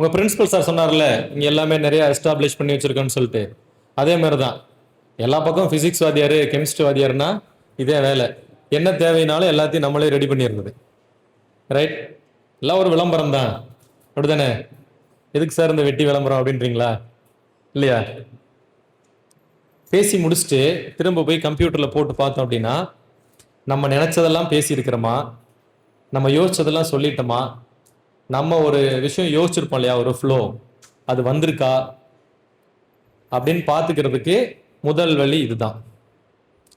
உங்க principal sir சொன்னார்ல இங்க எல்லாமே நிறைய எஸ்டாப்ளிஷ் பண்ணி வச்சிருக்கோன்னு சொல்லிட்டு, அதே மாதிரி தான் எல்லா பக்கம் பிசிக்ஸ் வாத்தியார் கெமிஸ்ட்ரி வாத்தியார்னா இதே வேலை. என்ன தேவைனாலும் எல்லாத்தையும் நம்மளே ரெடி பண்ணியிருந்தது. ரைட், எல்லாம் ஒரு விளம்பரம் தான், அப்படிதானே? எதுக்கு சார் இந்த வெட்டி விளம்பரம் அப்படின்றீங்களா? இல்லையா? பேசி முடிச்சுட்டு திரும்ப போய் கம்ப்யூட்டர்ல போட்டு பார்த்தோம் அப்படின்னா நம்ம நினைச்சதெல்லாம் பேசி இருக்கிறோமா, நம்ம யோசிச்சதெல்லாம் சொல்லிட்டோமா, நம்ம ஒரு விஷயம் யோசிச்சிருப்போம் இல்லையா, ஒரு ஃப்ளோ அது வந்திருக்கா அப்படின்னு பார்த்துக்கிறதுக்கு முதல் வழி இதுதான்,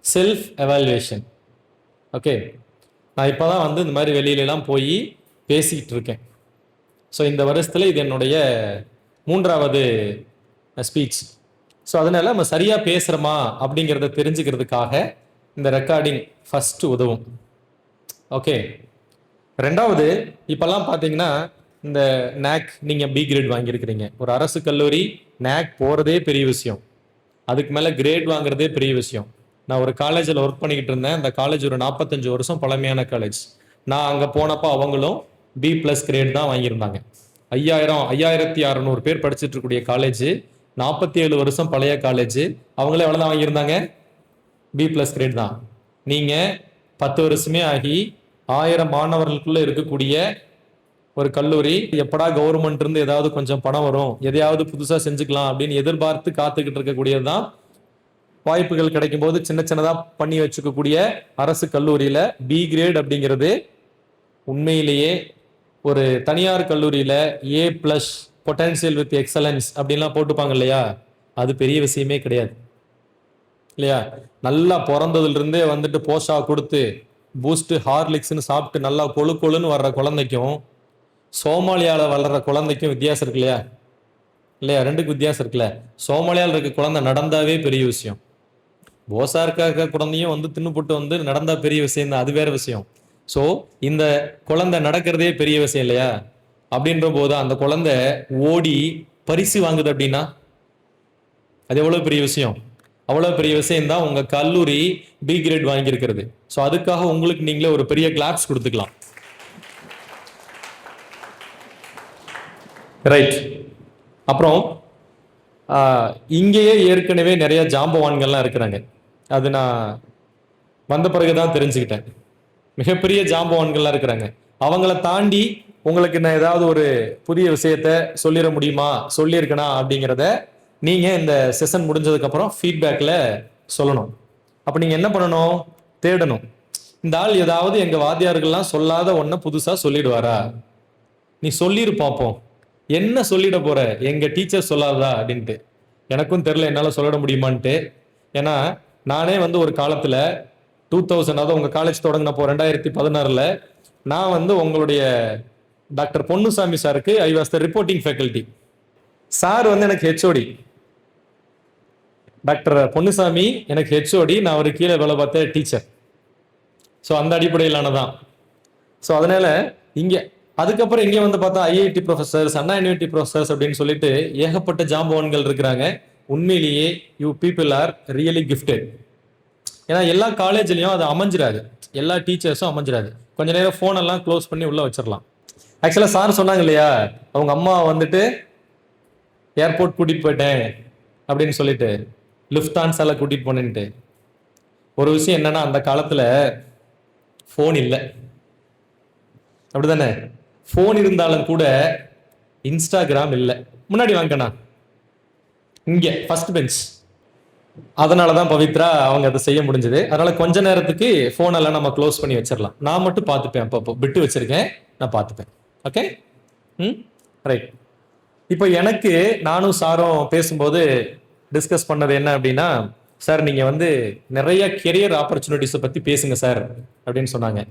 செல்ஃப் எவாலுவேஷன். ஓகே, நான் இப்போதான் வந்து இந்த மாதிரி வெளியிலலாம் போய் பேசிக்கிட்டு இருக்கேன். ஸோ இந்த வருஷத்தில் இது என்னுடைய 3வது ஸ்பீச். ஸோ அதனால நம்ம சரியாக பேசுகிறோமா அப்படிங்கிறத தெரிஞ்சுக்கிறதுக்காக இந்த ரெக்கார்டிங் ஃபஸ்ட்டு உதவும். ஓகே, ரெண்டாவது, இப்போல்லாம் பார்த்தீங்கன்னா இந்த நேக் நீங்கள் பி கிரேட் வாங்கியிருக்கிறீங்க. ஒரு அரசு கல்லூரி நேக் போகிறதே பெரிய விஷயம், அதுக்கு மேலே கிரேட் வாங்குறதே பெரிய விஷயம். நான் ஒரு காலேஜில் ஒர்க் பண்ணிக்கிட்டு இருந்தேன். அந்த காலேஜ் ஒரு 45 வருஷம் பழமையான காலேஜ். நான் அங்கே போனப்போ அவங்களும் B+ கிரேட் தான் வாங்கியிருந்தாங்க. 5600 பேர் படிச்சுட்டு இருக்கக்கூடிய காலேஜ், 47 வருஷம் பழைய காலேஜ். அவங்களே எவ்வளோ தான் வாங்கியிருந்தாங்க? B+ கிரேட் தான். நீங்கள் 10 வருஷமே ஆகி 1000 மாணவர்களுக்குள்ள இருக்கக்கூடிய ஒரு கல்லூரி, எப்படா கவர்மெண்ட் இருந்து ஏதாவது கொஞ்சம் பணம் வரும், எதையாவது புதுசாக செஞ்சுக்கலாம் அப்படின்னு எதிர்பார்த்து காத்துக்கிட்டு இருக்கக்கூடியது தான். வாய்ப்புகள் கிடைக்கும் போது சின்ன சின்னதா பண்ணி வச்சுக்கக்கூடிய அரசு கல்லூரியில B கிரேட் அப்படிங்கிறது உண்மையிலேயே ஒரு தனியார் கல்லூரியில A+ பொட்டன்சியல் வித் எக்ஸலன்ஸ் அப்படின்லாம் போட்டுப்பாங்க இல்லையா, அது பெரிய விஷயமே கிடையாது இல்லையா? நல்லா பிறந்ததுல இருந்தே வந்துட்டு போஷா கொடுத்து பூஸ்ட் ஹார்லிக்ஸ்னு சாப்பிட்டு நல்லா கொழு கொழுன்னு வர்ற குழந்தைக்கும் சோமாலியால வளர்ற குழந்தைக்கும் வித்தியாசம் இருக்கு இல்லையா? இல்லையா? ரெண்டுக்கு வித்தியாசம் இருக்குல்ல. சோமாலியாவில் இருக்க குழந்தை நடந்தாவே பெரிய விஷயம், போசா இருக்க குழந்தையும் வந்து தின்னுபுட்டு வந்து நடந்தா பெரிய விஷயம் தான், அது வேற விஷயம். ஸோ இந்த குழந்தை நடக்கிறதே பெரிய விஷயம் இல்லையா? அப்படின்ற போது அந்த குழந்தை ஓடி பரிசு வாங்குது அப்படின்னா அது எவ்வளவு பெரிய விஷயம். அவ்வளவு பெரிய விஷயம் தான் உங்க கல்லூரி B கிரேட் வாங்கியிருக்கிறது. ஸோ அதுக்காக உங்களுக்கு நீங்களே ஒரு பெரிய கிளாப்ஸ் கொடுத்துக்கலாம். ரைட். அப்புறம் இங்கேயே ஏற்கனவே நிறைய ஜாம்பவான்கள்லாம் இருக்கிறாங்க. அது நான் வந்த பிறகுதான் தெரிஞ்சுக்கிட்டேன். மிகப்பெரிய ஜாம்பவான்கள்லாம் இருக்கிறாங்க. அவங்கள தாண்டி உங்களுக்கு நான் ஏதாவது ஒரு புதிய விஷயத்த சொல்லிட முடியுமா, சொல்லியிருக்கனா அப்படிங்கிறத நீங்க இந்த செஷன் முடிஞ்சதுக்கு அப்புறம் ஃபீட்பேக்ல சொல்லணும். அப்ப நீங்க என்ன பண்ணணும்? தேடணும். இந்த ஆள் ஏதாவது எங்க வாத்தியார்கள்லாம் சொல்லாத ஒன்ன புதுசா சொல்லிடுவாரா? நீ சொல்லிரு பார்ப்போம், என்ன சொல்லிட போற, எங்க டீச்சர் சொல்லாததா அப்படின்ட்டு. எனக்கும் தெரியல என்னால சொல்லிட முடியுமான்ட்டு. ஏன்னா நானே வந்து ஒரு காலத்துல 2000, அதாவது உங்க காலேஜ் தொடங்கினப்போ 2016ல நான் வந்து உங்களுடைய டாக்டர் பொன்னுசாமி சாருக்கு I was the reporting faculty. Sir வந்து எனக்கு ஹெச்ஓடி, டாக்டர் பொன்னுசாமி எனக்கு ஹெச்ஓடி, நான் அவர் கீழே வேலை பார்த்த டீச்சர். ஸோ அந்த அடிப்படையிலானதான். ஸோ அதனால இங்க அதுக்கப்புறம் இங்கே வந்து பார்த்தா IIT ப்ரொஃபசர்ஸ், அண்ணா யூனிவர்சிட்டி ப்ரொஃபசர்ஸ் அப்படின்னு சொல்லிட்டு ஏகப்பட்ட ஜாம்பவான்கள் இருக்கிறாங்க. உண்மையிலேயே you people are really gifted. ஏன்னா எல்லா காலேஜ்லயும் அது அமைஞ்சிடாது, எல்லா டீச்சர்ஸும் அமைஞ்சிடாது. கொஞ்ச நேரம் ஃபோன் எல்லாம் க்ளோஸ் பண்ணி உள்ள வச்சிடலாம். ஆக்சுவலா சார் சொன்னாங்க இல்லையா, அவங்க அம்மா வந்துட்டு ஏர்போர்ட் கூட்டிட்டு போயிட்டேன் அப்படின்னு சொல்லிட்டு, லுஃப்தான்ஸால கூட்டிட்டு போனேன்ட்டு. ஒரு விஷயம் என்னன்னா, அந்த காலத்துல ஃபோன் இல்லை, அப்படிதானே? ஃபோன் இருந்தாலும் கூட இன்ஸ்டாகிராம் இல்லை. முன்னாடி வாங்கண்ணா, இங்க ஃபர்ஸ்ட் பெஞ்ச். அதனாலதான் பவித்ரா அவங்க அதை செய்ய முடிஞ்சது. அதனால கொஞ்ச நேரத்துக்கு போன் எல்லாம் நம்ம க்ளோஸ் பண்ணி வச்சிடலாம். நான் மட்டும் பார்த்துப்பேன், அப்பப்போ விட்டு வச்சிருக்கேன், நான் பார்த்துப்பேன். Okay, right. இப்போ எனக்கு நானும் சாரும் பேசும்போது டிஸ்கஸ் பண்ணது என்ன அப்படின்னா, சார் நீங்க வந்து நிறைய கெரியர் ஆப்பர்ச்சுனிட்டிஸை பத்தி பேசுங்க சார் அப்படின்னு சொன்னாங்க.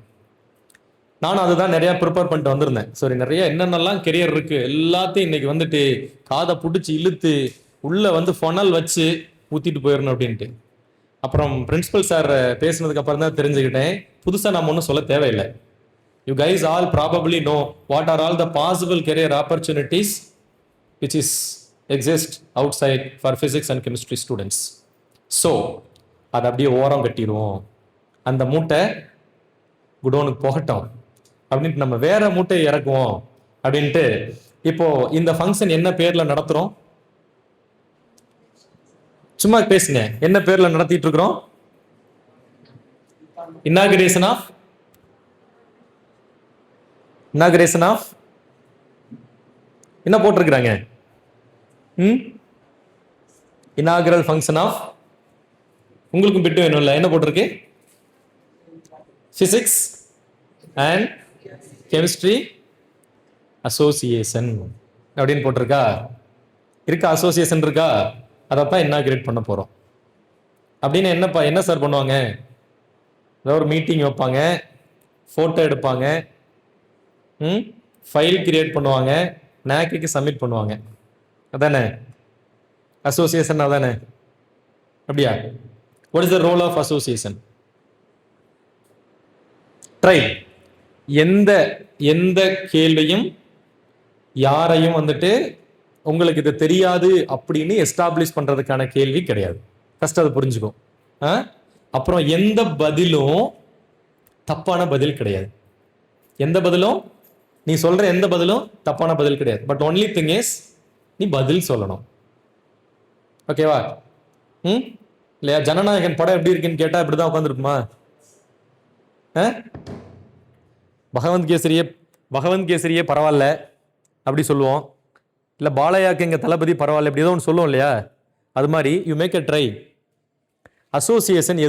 நானும் அதுதான் நிறைய ப்ரிப்பேர் பண்ணிட்டு வந்திருந்தேன். சரி, நிறைய என்னென்னலாம் கெரியர் இருக்கு எல்லாத்தையும் இன்னைக்கு வந்துட்டு காதை பிடிச்சி இழுத்து உள்ள வந்து ஃபொனல் வச்சு ஊத்திட்டு போயிடணும் அப்படின்ட்டு. அப்புறம் பிரின்சிபல் சார் பேசினதுக்கு அப்புறம் தான் தெரிஞ்சுக்கிட்டேன், புதுசா நம்ம ஒன்றும் சொல்ல தேவையில்லை. You guys all probably know what are all the possible career opportunities which is exist outside for physics and chemistry students. So அதை அப்படியே ஓரம் கட்டிடுவோம், அந்த மூட்டை குடோனுக்கு போகட்டும் அப்படின்ட்டு நம்ம வேற மூட்டை இறக்குவோம் அப்படின்ட்டு இப்போ இந்த ஃபங்க்ஷன் என்ன பேர்ல நடத்துறோம்? சும்மா பேசுங்க. என்ன பேர்ல நடத்திட்டு இருக்கிறோம்? இனாகுரேஷன் ஆஃப் என்ன போட்டிருக்கிறாங்க? இனாகுரல் ஃபங்க்ஷன் ஆஃப், உங்களுக்கும் பிட்டு வேணும்ல, என்ன போட்டிருக்கு? பிசிக்ஸ் அண்ட் கெமிஸ்ட்ரி அசோசியேஷன் அப்படின்னு போட்டிருக்கா? இருக்கா? அசோசியேஷன் இருக்கா? அதைத்தான் இனாகிரேட் பண்ண போறோம். அப்படின்னு என்ன சார் பண்ணுவாங்க? ஏதாவது ஒரு மீட்டிங் வைப்பாங்க, போட்டோ எடுப்பாங்க, ஃபைல் கிரியேட் பண்ணுவாங்க, நேக்குக்கு சப்மிட் பண்ணுவாங்க. அதானே அசோசியேஷன்? அதானே? அப்படியா? What is the role of association? Try எந்த கேள்வியும் யாரையும் வந்துட்டு உங்களுக்கு இது தெரியாது அப்படின்னு எஸ்டாப்ளிஷ் பண்றதுக்கான கேள்வி கிடையாது. ஃபர்ஸ்ட் அதை புரிஞ்சுக்கோ. அப்புறம் எந்த பதிலும் தப்பான பதில் கிடையாது. எந்த பதிலும், நீ சொல்ற எந்த பதிலும் தப்பான பதில் கிடையாது. பட் ஒன்லி திங் இஸ் நீ பதில் சொல்லணும். ஓகேவா? இல்லையா? ஜனநாயகன் படம் எப்படி இருக்குன்னு கேட்டா இப்படிதான் உட்காந்துருக்குமா? பகவந்த் கேசரியே பரவாயில்ல அப்படி சொல்லுவோம். இல்லை பாலையாக்கு எங்க தளபதி பரவாயில்ல இப்படி ஏதோ ஒன்று சொல்லுவோம் இல்லையா? அது மாதிரி you make a try. Association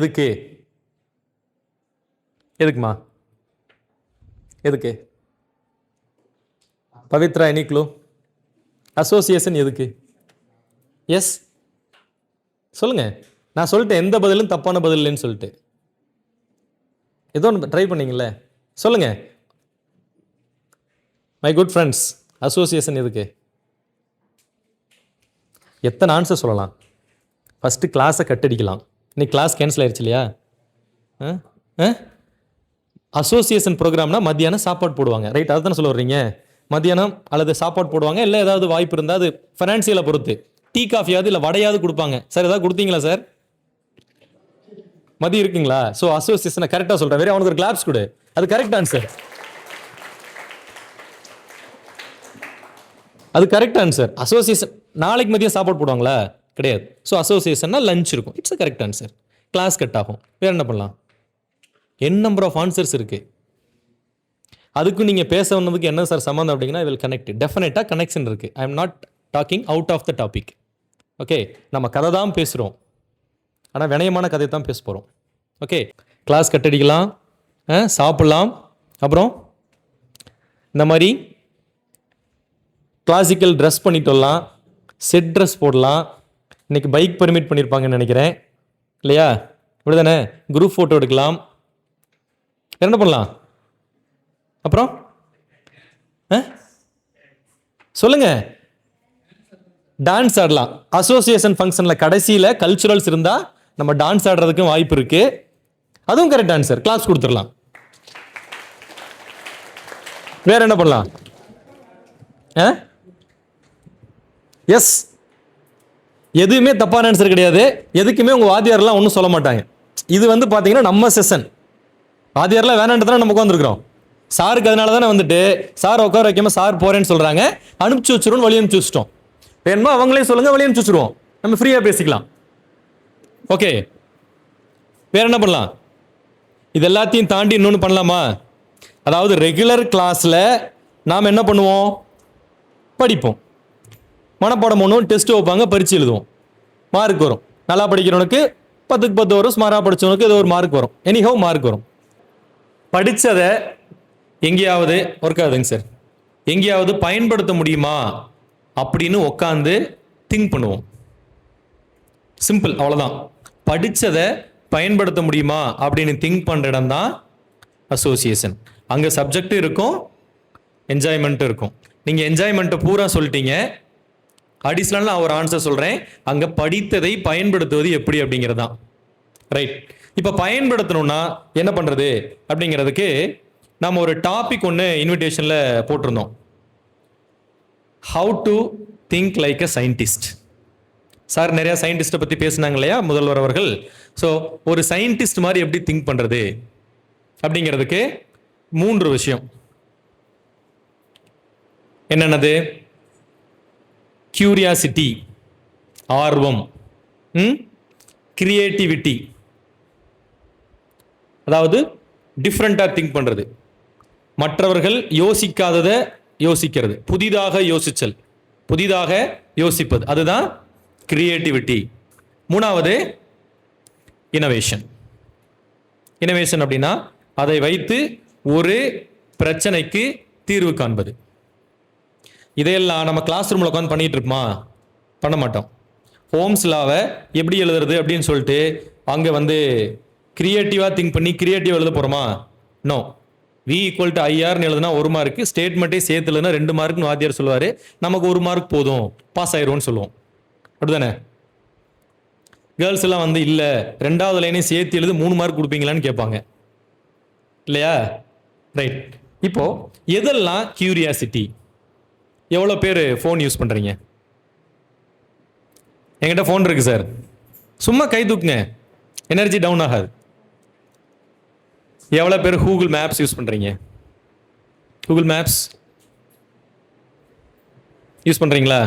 எதுக்குமா? எதுக்கு? Pavithra, any clue? அசோசியேஷன் எதுக்கு? எஸ் சொல்லுங்க. நான் சொல்லிட்டேன் எந்த பதிலும் தப்பான பதில் இல்லைன்னு சொல்லிட்டு. ஏதோ ஒன்று ட்ரை பண்ணீங்கல்ல, சொல்லுங்க. மை குட் ஃப்ரெண்ட்ஸ், அசோசியேஷன் எதுக்கு? எத்தனை ஆன்சர் சொல்லலாம்? ஃபஸ்ட்டு கிளாஸை கட்டடிக்கலாம். இன்னைக்கு கிளாஸ் கேன்சல் ஆயிடுச்சு இல்லையா? அசோசியேஷன் ப்ரோக்ராம்னா மத்தியானம் சாப்பாடு போடுவாங்க, ரைட்? அதை தானே சொல்ல வர்றீங்க? மத்தியானம் அல்லது சாப்பாடு போடுவாங்க, இல்லை ஏதாவது வாய்ப்பு இருந்தால் அது ஃபைனான்சியலை பொறுத்து டீ காஃபியாவது இல்லை வடையாவது கொடுப்பாங்க. சார் ஏதாவது கொடுத்தீங்களா சார்? மதியம் இருக்குங்களா? ஸோ அசோசியேஷனை கரெக்டாக சொல்கிறேன். வேற அவனுக்கு ஒரு கிளாப்ஸ் கொடு. அது கரெக்ட் ஆன்சர். அது கரெக்ட் ஆன்சர். அசோசியேஷன் நாளைக்கு மதியம் சாப்பாடு போடுவாங்களா? கிடையாது. ஸோ அசோசியேஷன்னா லஞ்ச் இருக்கும். It's a correct answer. Class cut ஆகும். வேற என்ன பண்ணலாம்? என் நம்பர் ஆஃப் ஆன்சர்ஸ் இருக்கு. அதுக்கும் நீங்கள் பேச வந்ததுக்கு என்ன சார் சம்மந்தம் அப்படிங்கன்னா, வில் கனெக்ட். டெஃபினட்டாக கனெக்ஷன் இருக்கு. I am not talking out of the topic. Okay, நம்ம கதை தான் பேசுகிறோம், ஆனால் வினயமான கதை தான் பேச போகிறோம். ஓகே, கிளாஸ் கட்டடிக்கலாம், சாப்பிட்லாம், அப்புறம் இந்த மாதிரி கிளாசிக்கல் ட்ரெஸ் பண்ணிட்டு வரலாம், செட் ட்ரெஸ் போடலாம். இன்னைக்கு பைக் பெர்மிட் பண்ணியிருப்பாங்கன்னு நினைக்கிறேன் இல்லையா? இப்படி தானே? குரூப் ஃபோட்டோ எடுக்கலாம். என்ன பண்ணலாம்? அப்புறம் சொல்லுங்க. டான்ஸ் ஆடலாம். அசோசியேஷன் ஃபங்க்ஷனில் கடைசியில் கல்ச்சுரல்ஸ் இருந்தால் நம்ம டான்ஸ் ஆடுறதுக்கும் வாய்ப்பு இருக்கு. அதுவும் கரெக்ட் ஆன்சர். கிளாஸ் கொடுத்துடலாம். வேற என்ன பண்ணலாம்? எஸ், எதுவுமே தப்பான ஆன்சர் கிடையாது. எதுக்குமே உங்க வாத்தியாரெல்லாம் ஒன்றும் சொல்ல மாட்டாங்க. இது வந்து பார்த்தீங்கன்னா நம்ம செஷன். வாத்தியாரெல்லாம் வேணான்றதுனா நம்ம உட்காந்துருக்கிறோம். சாருக்கு அதனால தானே வந்துட்டு சார் உட்கார வைக்காம சார் போறேன்னு சொல்றாங்க. அனுப்பிச்சு வச்சிரும், வழி அனுப்பிச்சு வச்சிட்டோம். வேணுமா அவங்களே சொல்லுங்க, வழி அனுப்பிச்சு வச்சிருவோம். நம்ம ஃப்ரீயா பேசிக்கலாம். ஓகே, வேற என்ன பண்ணலாம்? இது எல்லாத்தையும் தாண்டி இன்னொன்று பண்ணலாமா? அதாவது ரெகுலர் கிளாஸ்ல நாம் என்ன பண்ணுவோம்? படிப்போம், மனப்பாடம் பண்ணுவோம், டெஸ்ட் வைப்பாங்க, பரீட்சை எழுதுவோம், மார்க் வரும். நல்லா படிக்கிறவனுக்கு 10க்கு 10 வரும், ஸ்மாரா படிச்சவனுக்கு ஏதோ ஒரு மார்க் வரும். எனிஹவ் மார்க் வரும். படித்ததை எங்கேயாவது ஒர்க் ஆகுதுங்க சார், எங்கேயாவது பயன்படுத்த முடியுமா அப்படின்னு உட்காந்து திங்க் பண்ணுவோம். சிம்பிள், அவ்வளோதான். படித்ததை பயன்படுத்த முடியுமா அப்படின்னு திங்க் பண்ணுற இடம் தான் அசோசியேஷன். அங்கே சப்ஜெக்ட் இருக்கும், என்ஜாய்மெண்ட் இருக்கும். நீங்கள் என்ஜாய்மெண்ட்டை பூரா சொல்லிட்டீங்க. அடிஷ்னலாக நான் ஒரு ஆன்சர் சொல்கிறேன். அங்கே படித்ததை பயன்படுத்துவது எப்படி அப்படிங்கிறது தான். ரைட். இப்போ பயன்படுத்தணும்னா என்ன பண்ணுறது அப்படிங்கிறதுக்கு நம்ம ஒரு டாபிக் ஒன்று இன்விடேஷனில் போட்டிருந்தோம். How to think like a scientist. Sir நிறையா சயின்டிஸ்ட்டை பற்றி பேசினாங்க இல்லையா முதல்வர் அவர்கள். ஸோ ஒரு சயின்டிஸ்ட் மாதிரி எப்படி திங்க் பண்ணுறது அப்படிங்கிறதுக்கு 3 விஷயம். என்னென்னது? கியூரியாசிட்டி ஆர்வம், கிரியேட்டிவிட்டி அதாவது டிஃப்ரெண்டாக திங்க் பண்ணுறது, மற்றவர்கள் யோசிக்காததை யோசிக்கிறது, புதிதாக யோசிச்சல், புதிதாக யோசிப்பது, அதுதான் கிரியேட்டிவிட்டி. மூணாவது இனோவேஷன். இனோவேஷன் அப்படின்னா அதை வைத்து ஒரு பிரச்சனைக்கு தீர்வு காண்பது. இதையெல்லாம் நம்ம கிளாஸ் ரூமில் உட்காந்து பண்ணிட்டு இருப்போமா? பண்ண மாட்டோம். ஹோம்ஸ் லாவை எப்படி எழுதுறது அப்படின்னு சொல்லிட்டு அங்கே வந்து கிரியேட்டிவாக திங்க் பண்ணி கிரியேட்டிவாக எழுத போகிறோமா? நோ. V = IR எழுதுனா 1 மார்க்கு, ஸ்டேட்மெண்ட்டே சேர்த்து எழுதுனா 2 மார்க்குன்னு வாத்தியார் சொல்லுவார். நமக்கு 1 மார்க் போதும், பாஸ் ஆயிடுவோம்னு சொல்லுவோம். அப்படிதானே? கேர்ள்ஸ் எல்லாம் வந்து இல்லை 2வது லைனையும் சேர்த்து எழுது 3 மார்க் கொடுப்பீங்களான்னு கேட்பாங்க இல்லையா? ரைட். இப்போ எதெல்லாம் கியூரியாசிட்டி? எவ்வளோ பேர் ஃபோன் யூஸ் பண்ணுறீங்க? என்கிட்ட ஃபோன் இருக்கு சார். சும்மா கை தூக்குங்க, எனர்ஜி டவுன் ஆகாது. எவ்வளோ பேர் கூகுள் மேப்ஸ் யூஸ் பண்ணுறீங்க? கூகுள் மேப்ஸ் யூஸ் பண்ணுறீங்களா?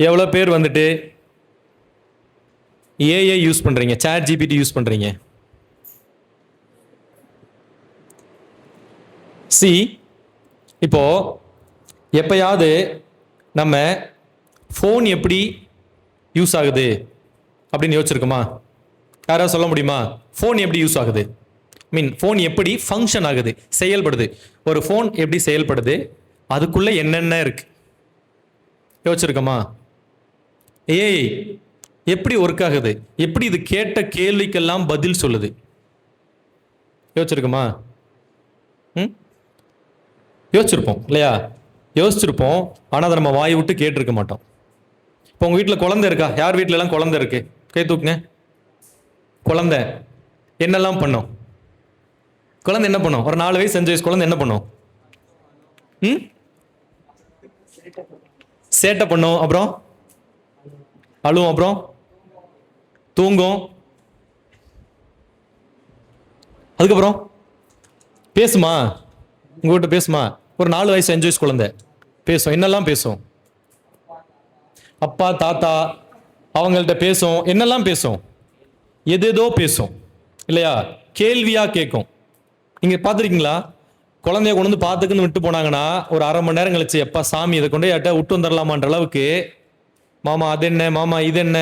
எவ்வளோ பேர் வந்துட்டு ஏஐ யூஸ் பண்ணுறீங்க, ChatGPT யூஸ் பண்ணுறீங்க? இப்போ எப்பயாவது நம்ம ஃபோன் எப்படி யூஸ் ஆகுது அப்படின்னு யோசிச்சிருக்குமா? யாராவது சொல்ல முடியுமா? ஃபோன் எப்படி யூஸ் ஆகுது, ஃபோன் எப்படி ஃபங்க்ஷன் ஆகுது, செயல்படுது? ஒரு ஃபோன் எப்படி செயல்படுது, அதுக்குள்ள என்னென்ன இருக்கு யோசிச்சிருக்கோமா? ஏய் எப்படி ஒர்க் ஆகுது, எப்படி இது கேட்ட கேள்விக்கெல்லாம் பதில் சொல்லுது யோசிச்சிருக்கோமா? யோசிச்சிருப்போம் இல்லையா? யோசிச்சிருப்போம். ஆனால் அதை நம்ம வாய் விட்டு கேட்டிருக்க மாட்டோம். இப்போ உங்கள் வீட்டில் குழந்தை இருக்கா? யார் வீட்டிலலாம் குழந்தை இருக்கு? கை தூக்குங்க. குழந்தை என்னெல்லாம் பண்ணும்? குழந்தை என்ன பண்ணும்? ஒரு 4 வயசு 5 வயசு குழந்தை என்ன பண்ணும்? சேட்டை பண்ணும், அப்புறம் அழுவும், அப்புறம் தூங்கும், அதுக்கப்புறம் பேசுமா? உங்ககிட்ட பேசுமா? ஒரு 4 வயசு 5 வயசு குழந்தை பேசும். என்னெல்லாம் பேசும்? அப்பா தாத்தா அவங்கள்ட்ட பேசும். என்னெல்லாம் பேசும்? எதேதோ பேசும் இல்லையா? கேள்வியா கேட்கும். நீங்க பார்த்துருக்கீங்களா? குழந்தைய கொண்டு வந்து பார்த்துக்குன்னு விட்டு போனாங்கன்னா ஒரு 1/2 மணி நேரம் கழிச்சு, எப்பா சாமி இதை கொண்டு யார்ட்ட விட்டு வந்துடலாமான்ற அளவுக்கு மாமா அது என்ன, மாமா இது என்ன,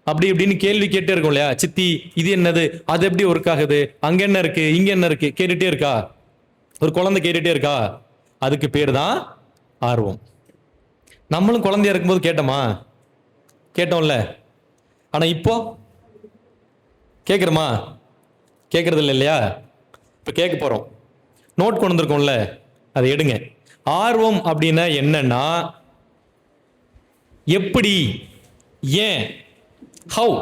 அப்படி இப்படின்னு கேள்வி கேட்டே இருக்கும் இல்லையா? சித்தி இது என்னது, அது எப்படி ஒர்க் ஆகுது, அங்க என்ன இருக்கு, இங்க என்ன இருக்கு, கேட்டுட்டே இருக்கா? ஒரு குழந்தை கேட்டுட்டே இருக்கா? அதுக்கு பேர் தான் ஆர்வம். நம்மளும் குழந்தையா இருக்கும்போது கேட்டோமா? கேட்டோம்ல. ஆனா இப்போ கேட்குறோமா? கேட்கறது இல்லை இல்லையா? இப்போ கேட்க போறோம். நோட் கொண்டு வந்திருக்கோம்ல, அதை எடுங்க. ஆர்வம் அப்படின்னா என்னன்னா எப்படி, ஏன், ஹவு,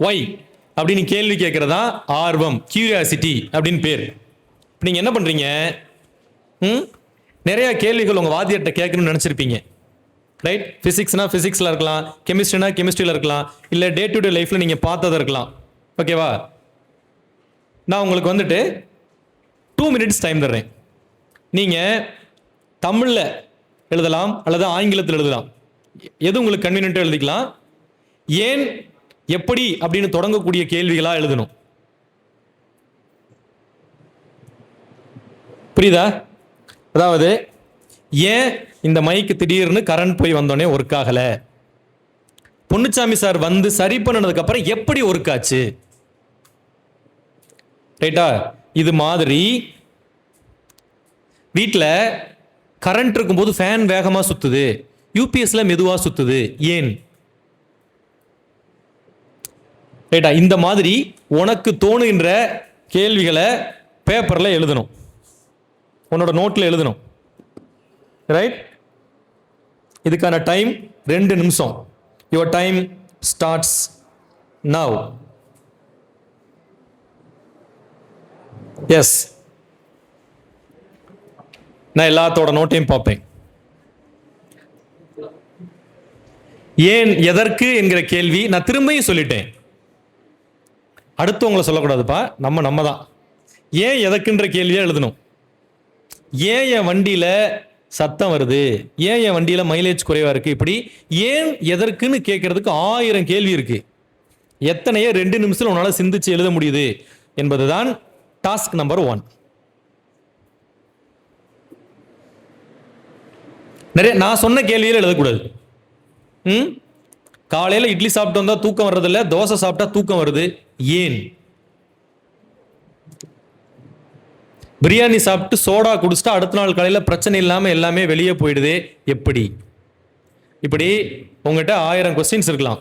ஒய் அப்படின்னு கேள்வி கேட்கறதா ஆர்வம், கியூரியாசிட்டி அப்படின்னு பேர். நீங்க என்ன பண்றீங்க? நிறைய கேள்விகள் உங்க வாத்தியார்ட்ட கேட்கணும்னு நினைச்சிருப்பீங்க, ரைட்? பிசிக்ஸ்னா பிசிக்ஸ்ல இருக்கலாம், கெமிஸ்ட்ரினா கெமிஸ்ட்ரியில இருக்கலாம், இல்ல டே டு டே லைஃப்ல நீங்க பார்த்ததா இருக்கலாம். ஓகேவா? நான் உங்களுக்கு வந்துட்டு 2 மினிட்ஸ் டைம் தர்றேன். நீங்க தமிழ்ல எழுதலாம் அல்லது ஆங்கிலத்தில் எழுதலாம், எது உங்களுக்கு கன்வீனியன்ட்டா எழுதிக்கலாம். ஏன், எப்படி அப்படின்னு தொடங்கக்கூடிய கேள்விகளா எழுதணும். புரியுதா? அதாவது ஏன் இந்த மைக்கு திடீர்னு கரண்ட் போய் வந்தோடனே ஒர்க் ஆகல, பொன்னுச்சாமி சார் வந்து சரி பண்ணதுக்கு அப்புறம் எப்படி ஒர்க் ஆச்சு, ரைட்டா? இது மாதிரி வீட்டில் கரண்ட் இருக்கும்போது ஃபேன் வேகமாக சுத்துது, யூபிஎஸ்ல மெதுவாக சுத்துது, ஏன், ரைட்டா? இந்த மாதிரி உனக்கு தோணுகின்ற கேள்விகளை பேப்பர்ல எழுதணும், உன்னோட நோட்ல எழுதணும், ரைட்? இதுக்கான டைம் 2 நிமிஷம். Your time starts now. Yes, நான் எல்லாத்தோட நோட்டையும் பார்ப்பேன். ஏன், எதற்கு என்கிற கேள்வி நான் திரும்பியும் சொல்லிட்டேன். அடுத்தவங்களை சொல்லக்கூடாதுப்பா, நம்ம தான். ஏன் எதற்குன்ற கேள்வியை எழுதணும். ஏன் என் வண்டியில சத்தம் வருது, ஏன் என் வண்டியில மைலேஜ் குறைவா இருக்கு, இப்படி ஏன் எதற்குன்னு கேட்கறதுக்கு 1000 கேள்வி இருக்கு. எத்தனையோ 2 நிமிஷத்துல உன்னால சிந்திச்சு எழுத முடியுது என்பதுதான் டாஸ்க் நம்பர் 1. நிறைய நான் சொன்ன கேள்வியில எழுதக்கூடாது. காலையில இட்லி சாப்பிட்டு வந்தா தூக்கம் வர்றதில்ல, தோசை சாப்பிட்டா தூக்கம் வருது, ஏன்? பிரியாணி சாப்பிட்டு சோடா குடிச்சிட்டா அடுத்த நாள் காலையில பிரச்சனை இல்லாம எல்லாமே வெளியே போயிடுது, எப்படி? இப்படி உங்ககிட்ட 1000 கொஸ்டின்ஸ் இருக்கலாம்.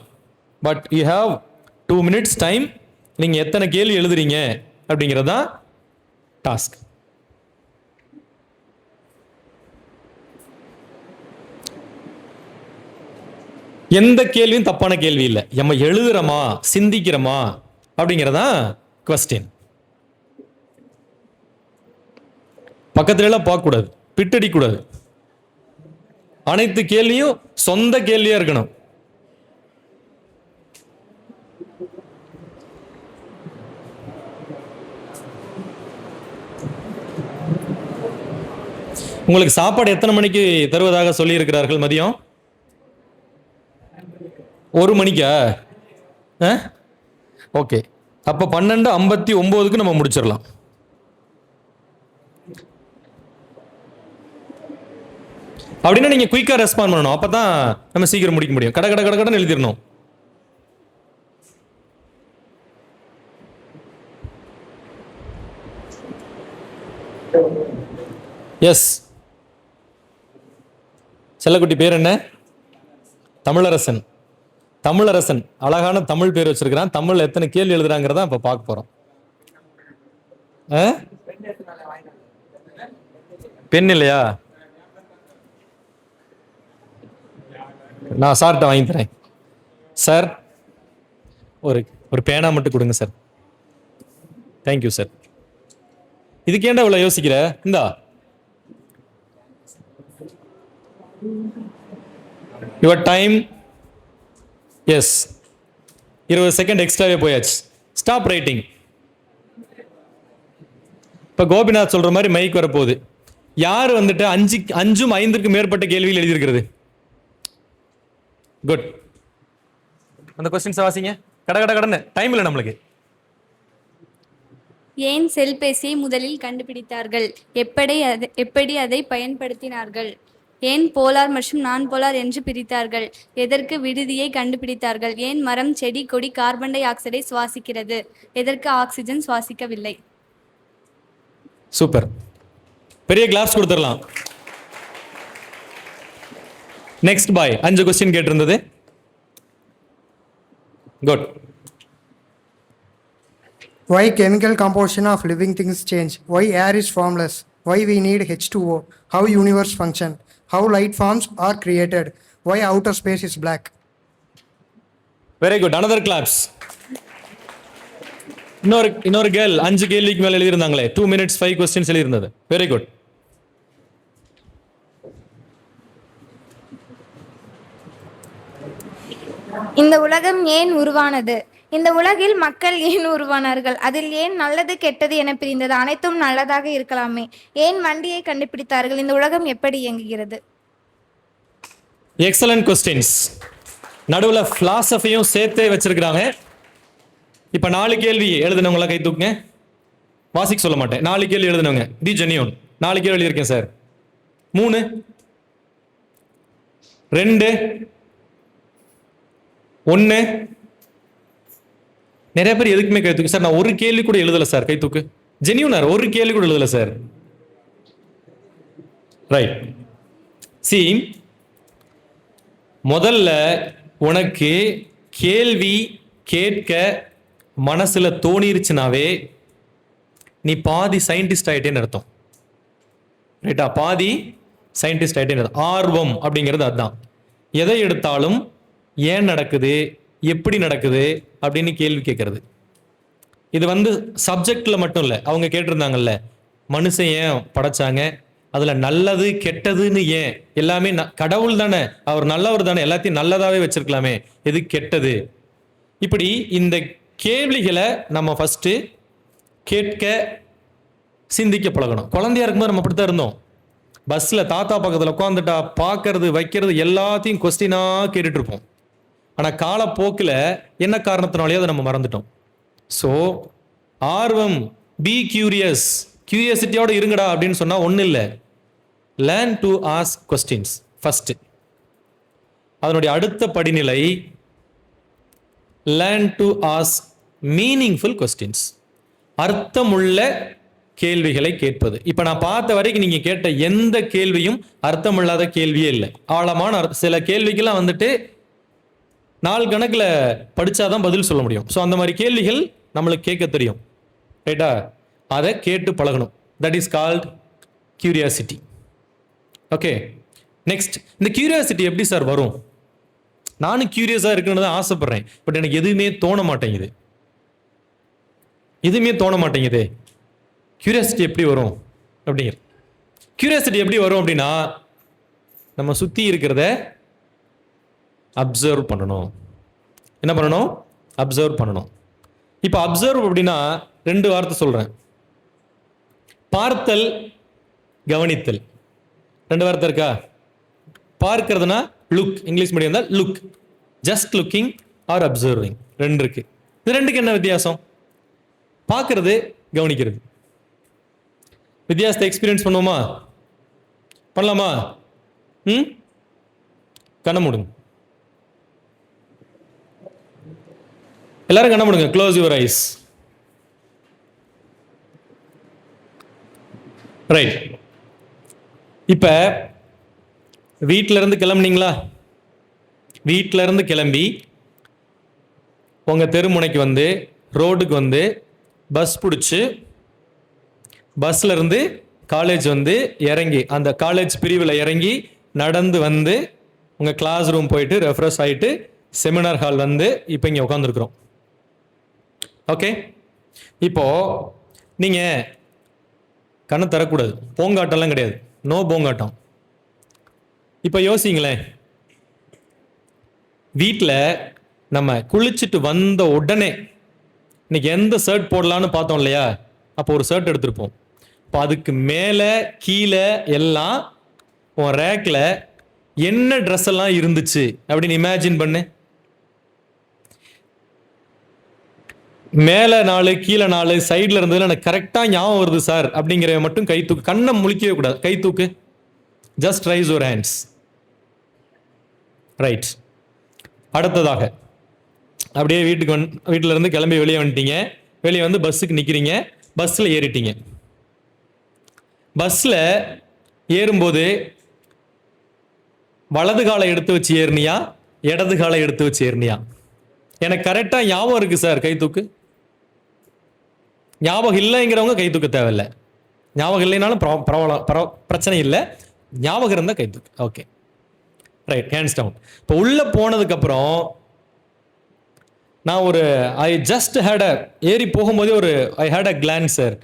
But you have 2 minutes time. நீங்க எத்தனை கேள்வி எழுதுறீங்க அப்படிங்கிறதா டாஸ்க். எந்த கேள்வியும் தப்பான கேள்வி இல்லை. நம்ம எழுதுறோமா சிந்திக்கிறோமா அப்படிங்கிறதா கொஸ்டின். பக்கத்துல எல்லாம் பார்க்கக்கூடாது, பிட்டடிக்கூடாது. அனைத்து கேள்வியும் சொந்த கேள்வியா இருக்கணும். உங்களுக்கு சாப்பாடு எத்தனை மணிக்கு தருவதாக சொல்லி இருக்கிறார்கள்? மதியம் 1 மணிக்கா? ஓகே, அப்ப 12:59 நம்ம முடிச்சிடலாம். அப்படின்னா நீங்க குயிக்கா ரெஸ்பாண்ட் பண்ணணும், அப்பதான் நம்ம சீக்கிரம் முடிக்க முடியும். கட கட கட கடன்னு எழுதிடணும். எஸ், செல்லக்குட்டி பேர் என்ன? தமிழரசன். தமிழரசன் அழகான தமிழ் பேர் வச்சிருக்கிறான். தமிழ் எத்தனை கேள்வி எழுதுறாங்கிறதா இப்ப பார்க்க போறோம். பெண் இல்லையா? நான் சார்கிட்ட வாங்கி தரேன். சார் ஒரு பேனா மட்டும் கொடுங்க சார். Thank you sir. இதுக்கு ஏன்டா இவ்வளவு யோசிக்கிற? இந்தா, யுவர் டைம். எஸ், 20 செகண்ட் எக்ஸ்ட்ராவே போயாச்சு. Stop writing. இப்ப கோபிநாத் சொல்ற மாதிரி மைக் வரப்போகுது. யார் வந்துட்டு 5ம் 5க்கு மேற்பட்ட கேள்விகள் எழுதியிருக்கிறது? குட். அந்த கொஸ்டின்ஸ் வாசிங்க. கட கட கடன்னு, டைம் இல்லை நம்மளுக்கு. ஏன் செல்பேசியை முதலில் கண்டுபிடித்தார்கள்? எப்படி அதை பயன்படுத்தினார்கள்? ஏன் போலார் மற்றும் நான் போலார் என்று பிரித்தார்கள்? எதற்கு விடுதியை கண்டுபிடித்தார்கள்? ஏன் மரம், செடி, கொடி கார்பன் டை ஆக்சைடை சுவாசிக்கிறது? எதற்கு ஆக்சிஜன் சுவாசிக்கவில்லை? சூப்பர், பெரிய கிளாஸ் கொடுத்துடலாம். நெக்ஸ்ட் பாய் 5 கொஸ்டின் கேட்டிருந்தது. Good. Why chemical composition of living things change? Why air is formless? Why we need H2O? How universe function? How light forms are created? Why outer space is black? Very good. Another claps. இன்னொரு girl 5 கேள்விக்கு மேல எழுதியிருந்தாங்களே. 2 minutes 5 questions எழுதியிருந்தது. Very good. இந்த உலகம் ஏன் உருவானது? இந்த உலகில் மக்கள் ஏன் உருவானார்கள்? அதில் ஏன் நல்லது கெட்டது என பிரிந்தது? அனைத்தும் நல்லதாக இருக்கலாமே. ஏன் வண்டியை கண்டுபிடித்தார்கள்? இந்த உலகம் எப்படி இயங்குகிறது? Excellent questions. நடுவில் பிலாசபியும் சேர்த்தே வச்சிருக்கிறாங்க. இப்ப 4 கேள்வி எழுதினவங்கள கை தூக்குங்க. வாசிக்க சொல்ல மாட்டேன். 4 கேள்வி எழுதினவங்க. தி ஜெனியூன் 4 கேள்வி எழுதியிருக்கேன் சார். 3 2 1. நிறைய பேர் எதுக்குமே கை தூக்கு சார். நான் ஒரு கேள்வி கூட எழுதல சார். கை தூக்கு. ஜெனியூனர் ஒரு கேள்வி கூட எழுதல சார். ரைட். சி, முதல்ல உனக்கு கேள்வி கேட்க மனசுல தோணிருச்சுனாவே நீ பாதி சயின்டிஸ்ட் ஆயிட்டேன்னு அர்த்தம். ரைட்டா? பாதி சயின்டிஸ்ட் ஆயிட்டேன்னு. ஆர்வம் அப்படிங்கிறது அதுதான். எதை எடுத்தாலும் ஏன் நடக்குது, எப்படி நடக்குது அப்படின்னு கேள்வி கேட்கறது. இது சப்ஜெக்ட்ல மட்டும் இல்லை. அவங்க கேட்டிருந்தாங்கல்ல, மனுஷன் ஏன் படைச்சாங்க, அதுல நல்லது கெட்டதுன்னு ஏன், எல்லாமே கடவுள் தானே, அவர் நல்லவர் தானே, எல்லாத்தையும் நல்லதாவே வச்சிருக்கலாமே, எது கெட்டது? இப்படி இந்த கேள்விகளை நம்ம ஃபர்ஸ்ட் கேட்க சிந்திக்க பழகணும். குழந்தையா இருக்கும்போது நம்ம அப்படித்தான் இருந்தோம். பஸ்ஸில் தாத்தா பக்கத்தில் உட்காந்துட்டா பார்க்கறது வைக்கிறது எல்லாத்தையும் கொஸ்டினாக கேட்டுட்டு இருப்போம். ஆனால் காலப்போக்கில் என்ன காரணத்தினாலேயே அதை நம்ம மறந்துட்டோம். ஸோ ஆர்வம், பி கியூரியஸ், கியூரியாசிட்டியோடு இருங்கடா அப்படின்னு சொன்னால் ஒன்றும் இல்லை. Learn to ask questions first. அதனுடைய அடுத்த படிநிலை learn to ask meaningful questions, அர்த்தமுள்ள கேள்விகளை கேட்பது. இப்போ நான் பார்த்த வரைக்கும் நீங்கள் கேட்ட எந்த கேள்வியும் அர்த்தமில்லாத கேள்வியே இல்லை. ஆழமான சில கேள்விக்கெல்லாம் வந்துட்டு நாள் கணக்கில் படித்தாதான் பதில் சொல்ல முடியும். ஸோ அந்த மாதிரி கேள்விகள் நம்மளுக்கு கேட்க தெரியும், ரைட்டா? அதை கேட்டு பழகணும். That is called curiosity. Okay, next, இந்த கியூரியாசிட்டி எப்படி சார் வரும்? நானும் கியூரியஸாக இருக்குன்னு தான் ஆசைப்படுறேன், பட் எனக்கு எதுவுமே தோண மாட்டேங்குது. கியூரியாசிட்டி எப்படி வரும் அப்படிங்கிற, கியூரியாசிட்டி எப்படி வரும் அப்படின்னா நம்ம சுற்றி இருக்கிறத அப்சர்வ் பண்ணணும். என்ன பண்ணணும்? அப்சர்வ் பண்ணணும். இப்போ அப்சர்வ் அப்படின்னா 2 வார்த்தை சொல்கிறேன். பார்த்தல், கவனித்தல். 2 வார்த்தை இருக்கா? பார்க்கிறதுனா லுக், இங்கிலீஷ் மீடியம் தான் look. Just looking or observing 2 இருக்கு. இது 2க்கு என்ன வித்தியாசம்? பார்க்கறது, கவனிக்கிறது. வித்தியாசத்தை எக்ஸ்பீரியன்ஸ் பண்ணுவோமா? பண்ணலாமா? கண்ண மூடுங்க, எல்லாரும் கண்ண மூடுங்க. Close your eyes. ரைட். இப்ப வீட்டில இருந்து கிளம்புனீங்களா? வீட்டில இருந்து கிளம்பி உங்க தெருமுனைக்கு வந்து, ரோடுக்கு வந்து பஸ் பிடிச்சி, பஸ்ல இருந்து காலேஜ் வந்து இறங்கி, அந்த காலேஜ் பிரிவில் இறங்கி நடந்து வந்து உங்க கிளாஸ் ரூம் போயிட்டு ரெஃப்ரெஷ் ஆகிட்டு செமினார் ஹால் வந்து இப்போ இங்கே உட்காந்துருக்குறோம். ஓகே, இப்போ நீங்க கண்ணை தரக்கூடாது, போங்காட்டம்லாம் கிடையாது, நோ போங்காட்டம். இப்போ யோசிங்களேன், வீட்டில் நம்ம குளிச்சுட்டு வந்த உடனே இன்னைக்கு எந்த ஷர்ட் போடலான்னு பார்த்தோம் இல்லையா? அப்போ ஒரு ஷர்ட் எடுத்திருப்போம். இப்போ அதுக்கு மேலே கீழே எல்லாம் உன் ரேக்கில் என்ன ட்ரெஸ் எல்லாம் இருந்துச்சு அப்படின்னு இமேஜின் பண்ணு. மேலே 4 கீழே 4 சைடில் இருந்ததுல எனக்கு கரெக்டாக ஞாபகம் வருது சார் அப்படிங்கிற மட்டும் கை தூக்கு. கண்ணை முழிக்கவே கூடாது, கை தூக்கு. Just raise your hands. Right. அடுத்ததாக அப்படியே வீட்டில் இருந்து கிளம்பி வெளியே வந்துட்டீங்க. வெளியே வந்து பஸ்ஸுக்கு நிற்கிறீங்க, பஸ்ஸில் ஏறிட்டீங்க. பஸ்ஸில் ஏறும்போது வலது காலை எடுத்து வச்சு ஏறினியா, இடது காலை எடுத்து வச்சு ஏறினியா? எனக்கு கரெக்டாக ஞாபகம் இருக்கு சார், கை தூக்கு. ஞாபகம் இல்லைங்கிறவங்க கை தூக்க தேவையில்லை. ஞாபகம் இல்லைனாலும் பிரச்சனை இல்லை, ஞாபகம் இருந்தால் கை தூக்கு. Okay, right, hands down. இப்போ உள்ளே போனதுக்கப்புறம் நான் ஐ ஜஸ்ட் ஹேட் ஏறி போகும்போதே I had a glance sir.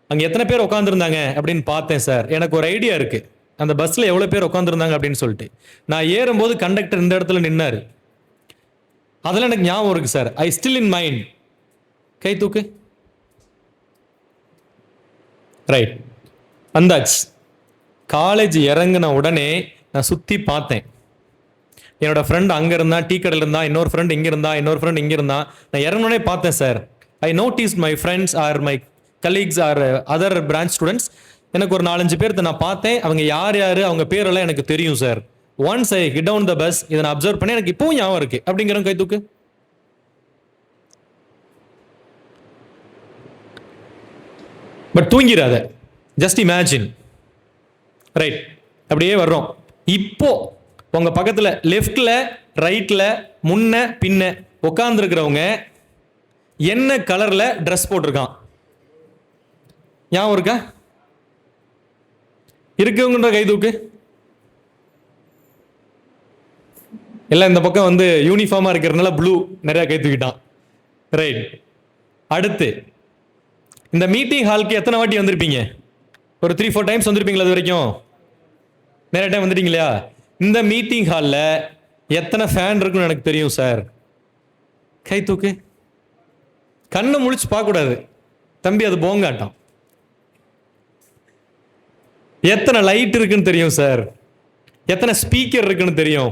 அங்கே எத்தனை பேர் உட்காந்துருந்தாங்க அப்படின்னு பார்த்தேன் சார். எனக்கு ஒரு ஐடியா இருக்குது அந்த பஸ்ஸில் எவ்வளோ பேர் உட்காந்துருந்தாங்க அப்படின்னு சொல்லிட்டு. நான் ஏறும்போது கண்டக்டர் இந்த இடத்துல நின்னார், அதெல்லாம் எனக்கு ஞாபகம் இருக்கு sir. I still in mind. கை தூக்கு. ரைட், வந்தாச்சு. காலேஜ் இறங்கின உடனே நான் சுற்றி பார்த்தேன். என்னோட ஃப்ரெண்ட் அங்கே இருந்தான், டீ கடையில் இருந்தான். இன்னொரு ஃப்ரெண்ட் இங்கே இருந்தான், இன்னொரு ஃப்ரெண்ட் இங்கே இருந்தான். நான் இறங்கினோடனே பார்த்தேன் sir. I notice my friends or my colleagues or other branch students. எனக்கு ஒரு 4-5 பேர்த்த நான் பார்த்தேன். அவங்க யார் யார், அவங்க பேரெல்லாம் எனக்கு தெரியும் sir. Once I hit down the bus, இதை நான் அப்சர்வ் பண்ணி எனக்கு இப்பவும் ஞாபகம் இருக்கு அப்படிங்கிற கை தூக்கு. பட் தூங்கிடாத, ஜஸ்ட் இமேஜின். ரைட், அப்படியே வர்றோம். இப்போ உங்க பக்கத்தில் லெஃப்ட்ல ரைட்ல முன்ன பின்ன உட்கார்ந்துருக்கிறவங்க என்ன கலர்ல ட்ரெஸ் போட்டிருக்கான் ஞாபகம் இருக்கா? இருக்கவங்கன்ற கை தூக்கு. எல்லாம் இந்த பக்கம் வந்து யூனிஃபார்மா இருக்கிறதுனால ப்ளூ நிறைய கை தூக்கிட்டான். ரைட். அடுத்து இந்த மீட்டிங் ஹாலுக்கு எத்தனை வாட்டி வந்திருப்பீங்க? ஒரு 3-4 டைம்ஸ் வந்திருப்பீங்களா? அது வரைக்கும் நிறைய டைம் வந்துட்டீங்க இல்லையா? இந்த மீட்டிங் ஹாலில் எத்தனை ஃபேன் இருக்குன்னு எனக்கு தெரியும் சார். கை தூக்கு. கண்ணை முழிச்சு பார்க்கக்கூடாது தம்பி, அது போங்காட்டம். எத்தனை லைட் இருக்குன்னு தெரியும் சார், எத்தனை ஸ்பீக்கர் இருக்குன்னு தெரியும்.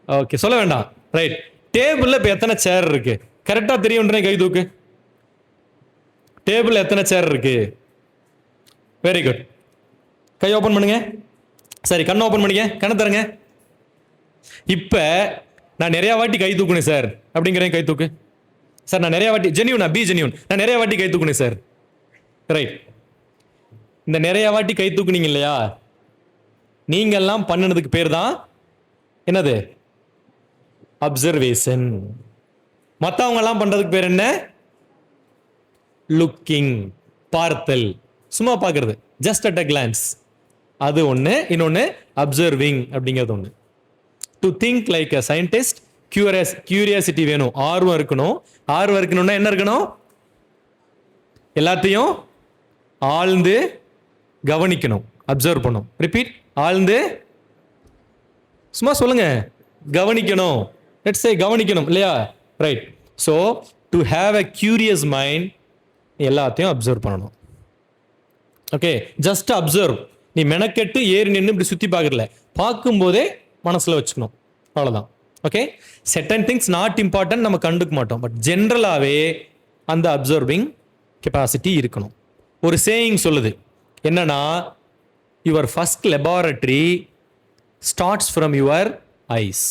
ஓகே, சொல்ல வேண்டாம். ரைட். டேபிள்ல இப்ப எத்தனை சேர் இருக்கு கரெக்டா தெரியும்ன்றே கை தூக்கு. டேபிள் எத்தனை சேர் இருக்கு? Very good. கை ஓபன் பண்ணுங்க. சரி, கண்ணை ஓபன் பண்ணுங்க, கண்ணை தரங்க. இப்ப நான் நிறைய வாட்டி கை தூக்குனேன் சார் அப்படிங்கிறேன், கை தூக்கு. சார் நான் நிறைய வாட்டி, ஜெனியூனா பி ஜெனியூன், நான் நிறைய வாட்டி கை தூக்குனேன் சார். ரைட். இந்த நிறைய வாட்டி கை தூக்குனீங்க இல்லையா, நீங்க எல்லாம் பண்ணனதுக்கு பேர் தான் என்னது? அப்சர்வேஷன். மற்றவங்க எல்லாம் பண்றதுக்கு பேர் என்ன? லுக்கிங், பார்த்தல், சும்மா பார்க்கறது, ஜஸ்ட் அட் அ கிளான்ஸ். அது ஒன்று. இன்னொன்று அப்சர்விங் அப்படிங்கிறது ஒன்று. To think like a scientist, curiosity வேணும், ஆர்வம் இருக்கணும். ஆர்வம் இருக்கணும்னா என்ன இருக்கணும்? எல்லாத்தையும் ஆழ்ந்து கவனிக்கணும், அப்சர்வ் பண்ணும். ரிப்பீட். ஆழ்ந்து, சும்மா சொல்லுங்க, கவனிக்கணும். லெட்ஸ் சே கவனிக்கணும் இல்லையா? Right. So to have a curious mind, எல்லாத்தையும் அப்சர்வ் பண்ணணும். Okay, just observe. நீ மெனக்கெட்டு ஏறி நின்று இப்படி சுற்றி பார்க்கறல, பார்க்கும்போதே மனசில் வச்சுக்கணும், அவ்வளோதான். Okay, certain things not important நம்ம கண்டுக்க மாட்டோம், பட் ஜென்ரலாகவே அந்த அப்சர்விங் கெப்பாசிட்டி இருக்கணும். ஒரு சேயிங் சொல்லுது என்னன்னா, your first laboratory starts from your eyes.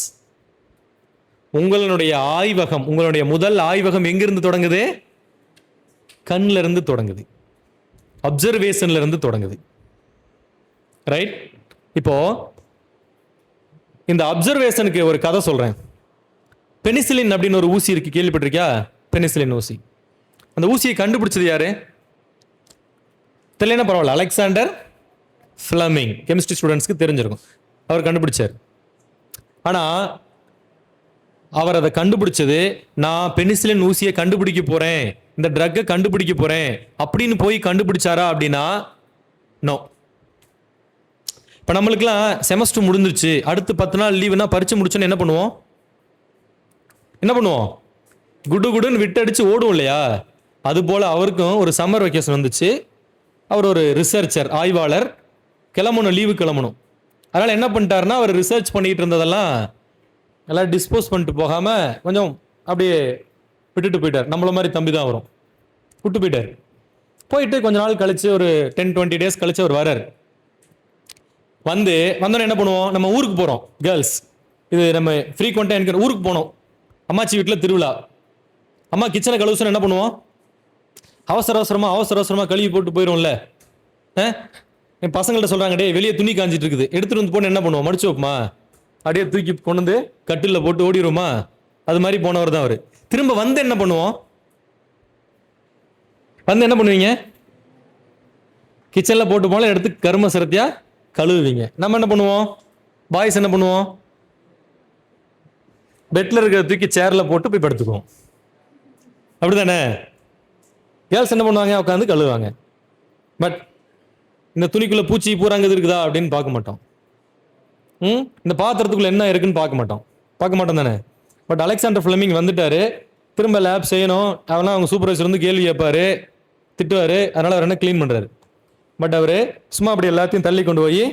உங்களுடைய ஆய்வகம், உங்களுடைய முதல் ஆய்வகம் எங்கிருந்து தொடங்குது? கண்ல இருந்து தொடங்குது, அப்சர்வேஷன்ல இருந்து தொடங்குது. ரைட். இப்போ இந்த அப்சர்வேஷனுக்கு ஒரு கதை சொல்றேன். பெனிசிலின் அப்படின்னு ஒரு ஊசி இருக்கு, கேள்விப்பட்டிருக்கியா? பெனிசிலின் ஊசி. அந்த ஊசியை கண்டுபிடிச்சது யாரு? தெரியலனா பரவாயில்ல, அலெக்சாண்டர் ஃப்ளமிங். கெமிஸ்ட்ரி ஸ்டூடெண்ட்ஸ்க்கு தெரிஞ்சிருக்கும், அவர் கண்டுபிடிச்சார். ஆனா அவர் அதை கண்டுபிடிச்சது, நான் பெனிசிலின் ஊசியை கண்டுபிடிக்க போறேன், இந்த ட்ரக்கை கண்டுபிடிக்க போறேன் அப்படின்னு போய் கண்டுபிடிச்சாரா அப்படின்னா நோ. இப்போ நம்மளுக்குலாம் செமஸ்டர் முடிஞ்சிருச்சு, அடுத்து 10 நாள் லீவுனா பரிச்சு முடிச்சோன்னு என்ன பண்ணுவோம்? குடு குடுன்னு விட்டடிச்சு ஓடும் இல்லையா? அது போல அவருக்கும் ஒரு சம்மர் வெக்கேஷன் வந்துச்சு. அவர் ஒரு ரிசர்ச்சர், ஆய்வாளர், கிளம்பணும், லீவு கிளம்பணும். அதனால என்ன பண்ணிட்டாருன்னா, அவர் ரிசர்ச் பண்ணிட்டு இருந்ததெல்லாம் எல்லாம் டிஸ்போஸ் பண்ணிட்டு போகாம கொஞ்சம் அப்படியே விட்டுட்டு போயிட்டார். நம்மள மாதிரி தம்பி தான் வரும், விட்டு போயிட்டார். போயிட்டு கொஞ்ச நாள் கழிச்சு, ஒரு 10-20 டேஸ் கழிச்சு அவர் வரார். வந்தோன்னு என்ன பண்ணுவோம்? நம்ம ஊருக்கு போறோம், கேர்ள்ஸ், இது நம்ம ஃப்ரீக்வெண்டா எனக்கு ஊருக்கு போனோம், அம்மாச்சி வீட்டில் திருவிழா. அம்மா கிச்சனை கழுவுசோன்னு என்ன பண்ணுவோம்? அவசர அவசரமா கழுவி போட்டு போயிடும்ல. என் பசங்கள்ட்ட சொல்றாங்க, டே வெளியே துணி காஞ்சிட்டு இருக்குது, எடுத்துட்டு வந்து போன என்ன பண்ணுவோம்? மடிச்சு வைப்போமா? அப்படியே தூக்கி கொண்டு வந்து கட்டில் போட்டு ஓடிடுவோமா? அது மாதிரி போனவர் தான் அவரு. திரும்ப வந்து என்ன பண்ணுவோம்? வந்து என்ன பண்ணுவீங்க? கிச்சன்ல போட்டு போல எடுத்து கரும சிரத்தியா கழுவுவீங்க. நம்ம என்ன பண்ணுவோம்? பாய்ஸ் என்ன பண்ணுவோம்? பெட்ல இருக்கிற தூக்கி சேர்ல போட்டு போய் படுத்துக்குவோம், அப்படிதானே? கேர்ள்ஸ் என்ன பண்ணுவாங்க? உட்காந்து கழுவுவாங்க. பட் இந்த துணிக்குள்ள பூச்சி பூராங்க இருக்குதா அப்படின்னு பார்க்க மாட்டோம். இந்த பாத்திரத்துக்குள்ள என்ன இருக்குன்னு பார்க்க மாட்டோம் தானே? பட் அலெக்சாண்டர் ஃப்ளமிங் வந்துட்டாரு, திரும்ப லேப் செய்யணும். அவனா அவங்க சூப்பர்வைசர் வந்து கேள்வி கேட்பாரு, திட்டுவாரு. அதனால அவர் என்ன க்ளீன் பண்றாரு. பட் அவரு சும்மா அப்படி எல்லாத்தையும் தள்ளி கொண்டு போய்